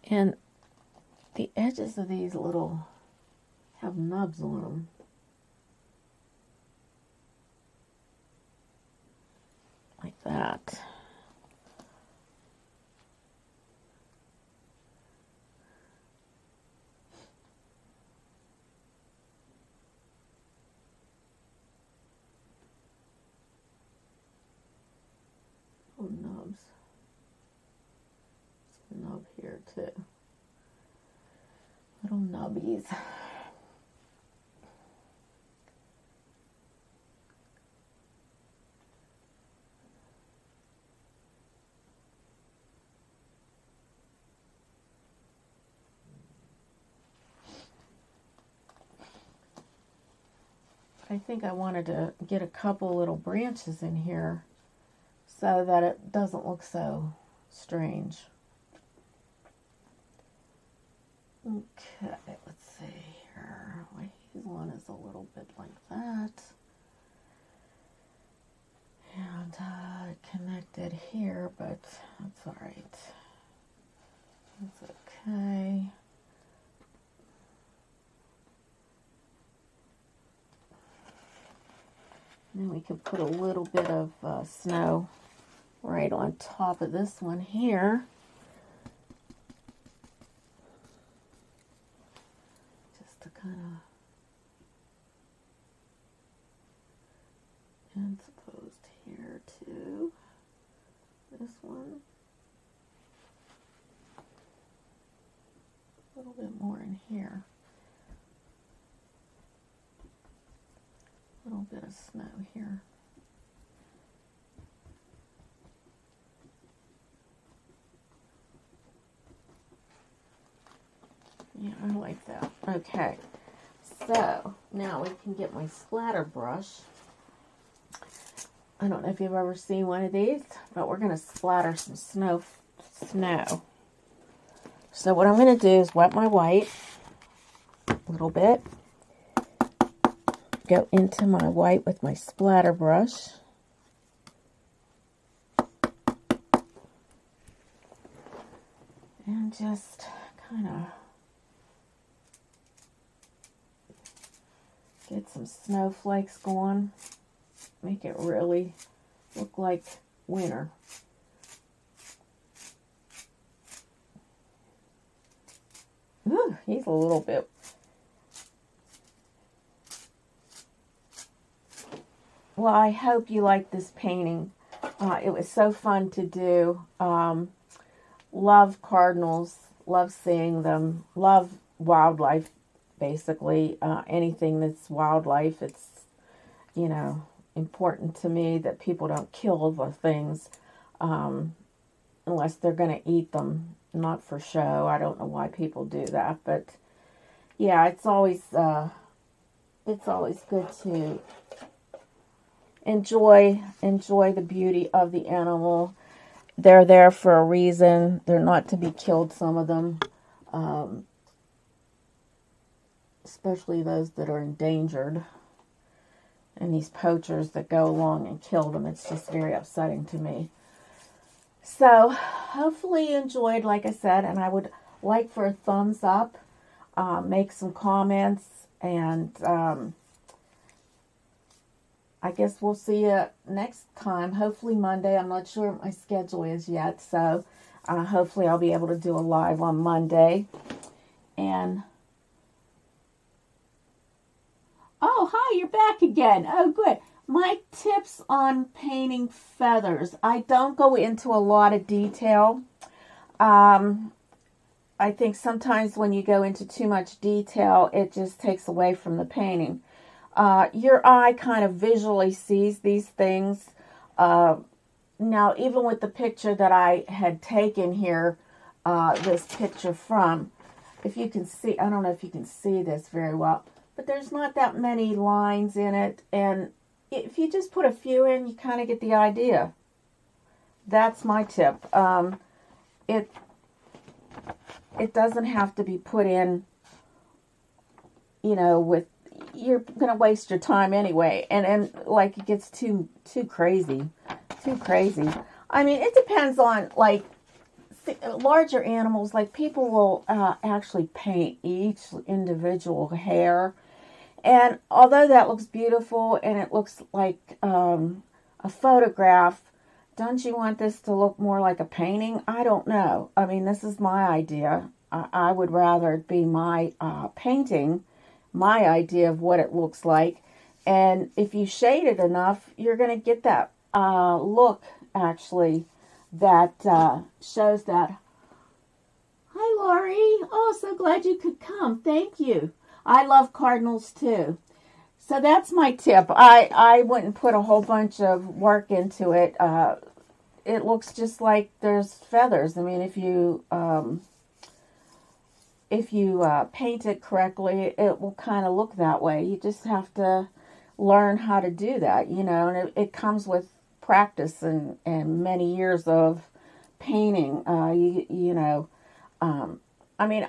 And the edges of these little have nubs on them. Like that. Oh, nubs. There's a nub here too. Little nubbies. I think I wanted to get a couple little branches in here so that it doesn't look so strange. Okay, let's see here. My hazel is a little bit like that. And connected here, but that's all right. That's okay. And then we can put a little bit of snow right on top of this one here. Just to kind of, and supposed here too. This one. A little bit more in here. A little bit of snow here. Yeah, I like that. Okay, so now we can get my splatter brush. I don't know if you've ever seen one of these, but we're going to splatter some snow. So what I'm going to do is wet my white a little bit. Go into my white with my splatter brush. And just kind of get some snowflakes going. Make it really look like winter. Ooh, he's a little bit. Well, I hope you like this painting. It was so fun to do. Love cardinals. Love seeing them. Love wildlife, basically. Anything that's wildlife, it's, you know, important to me that people don't kill the things unless they're going to eat them. Not for show. I don't know why people do that. But, yeah, it's always it's always good to enjoy the beauty of the animal. They're there for a reason. They're not to be killed, some of them. Especially those that are endangered. And these poachers that go along and kill them. It's just very upsetting to me. So, hopefully you enjoyed, like I said, and I would like for a thumbs up, make some comments, and I guess we'll see you next time, hopefully Monday. I'm not sure what my schedule is yet, so hopefully I'll be able to do a live on Monday. And, oh, hi, you're back again. Oh, good. My tips on painting feathers. I don't go into a lot of detail. I think sometimes when you go into too much detail, it just takes away from the painting. Your eye kind of visually sees these things. Now, even with the picture that I had taken here, this picture from, if you can see, I don't know if you can see this very well, but there's not that many lines in it, and if you just put a few in, you kind of get the idea. That's my tip. It doesn't have to be put in, you know, with, you're going to waste your time anyway. And like, it gets too crazy. I mean, it depends on, like, larger animals. Like, people will actually paint each individual hair. And although that looks beautiful and it looks like a photograph, don't you want this to look more like a painting? I don't know. I mean, this is my idea. I would rather it be my painting, my idea of what it looks like. And if you shade it enough, you're going to get that look, actually, that shows that. Hi, Lori. Oh, so glad you could come. Thank you. I love cardinals too. So that's my tip. I wouldn't put a whole bunch of work into it. It looks just like there's feathers. I mean, if you paint it correctly, it will kind of look that way. You just have to learn how to do that, you know, and it comes with practice and many years of painting. You know, I mean,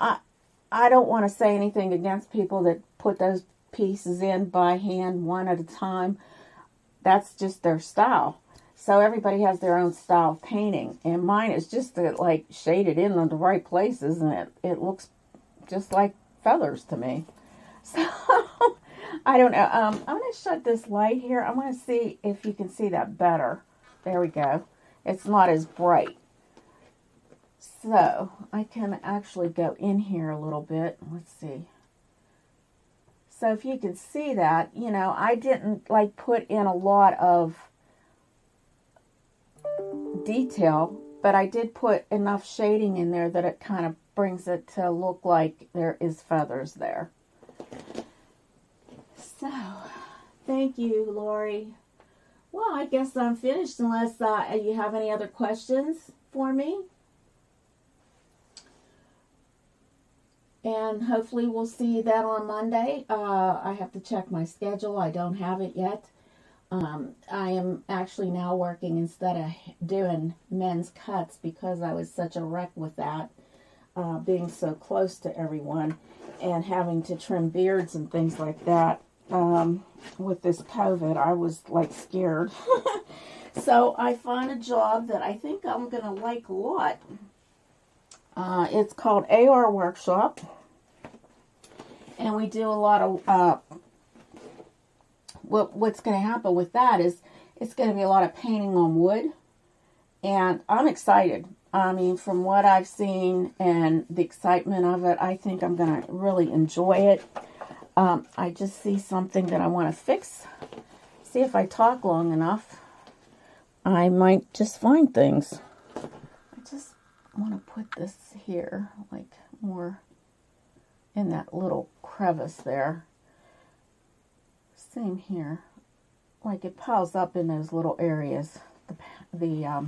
I don't want to say anything against people that put those pieces in by hand one at a time. That's just their style. So everybody has their own style of painting. And mine is just to, like, shade it in the right places, and it looks just like feathers to me. So, I don't know. I'm going to shut this light here. I want to see if you can see that better. There we go. It's not as bright. So, I can actually go in here a little bit. Let's see. So, if you can see that, you know, I didn't, like, put in a lot of detail, but I did put enough shading in there that it kind of brings it to look like there is feathers there. So, thank you, Lori. Well, I guess I'm finished unless you have any other questions for me. And hopefully we'll see that on Monday. I have to check my schedule. I don't have it yet. I am actually now working instead of doing men's cuts because I was such a wreck with that, being so close to everyone and having to trim beards and things like that. With this COVID, I was like scared. So I found a job that I think I'm going to like a lot. It's called AR Workshop. And we do a lot of, what's going to happen with that is it's going to be a lot of painting on wood. And I'm excited. I mean, from what I've seen and the excitement of it, I think I'm going to really enjoy it. I just see something that I want to fix. See if I talk long enough, I might just find things. I just want to put this here, like more in that little crevice there. Same here. Like it piles up in those little areas, the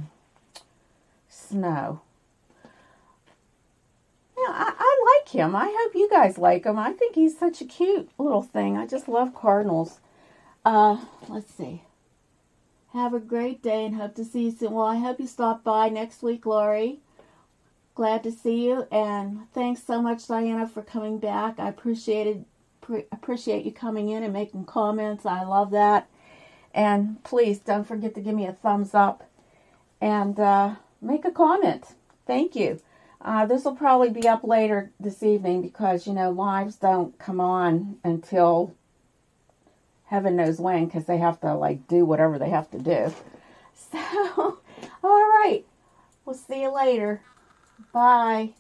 snow. Yeah, I like him. I hope you guys like him. I think he's such a cute little thing. I just love cardinals. Let's see. Have a great day and hope to see you soon. Well, I hope you stop by next week, Lori. Glad to see you. And thanks so much, Diana, for coming back. I appreciate you coming in and making comments. I love that. And please don't forget to give me a thumbs up and make a comment. Thank you. This will probably be up later this evening because, you know, lives don't come on until heaven knows when, because they have to, like, do whatever they have to do. So, all right. We'll see you later. Bye.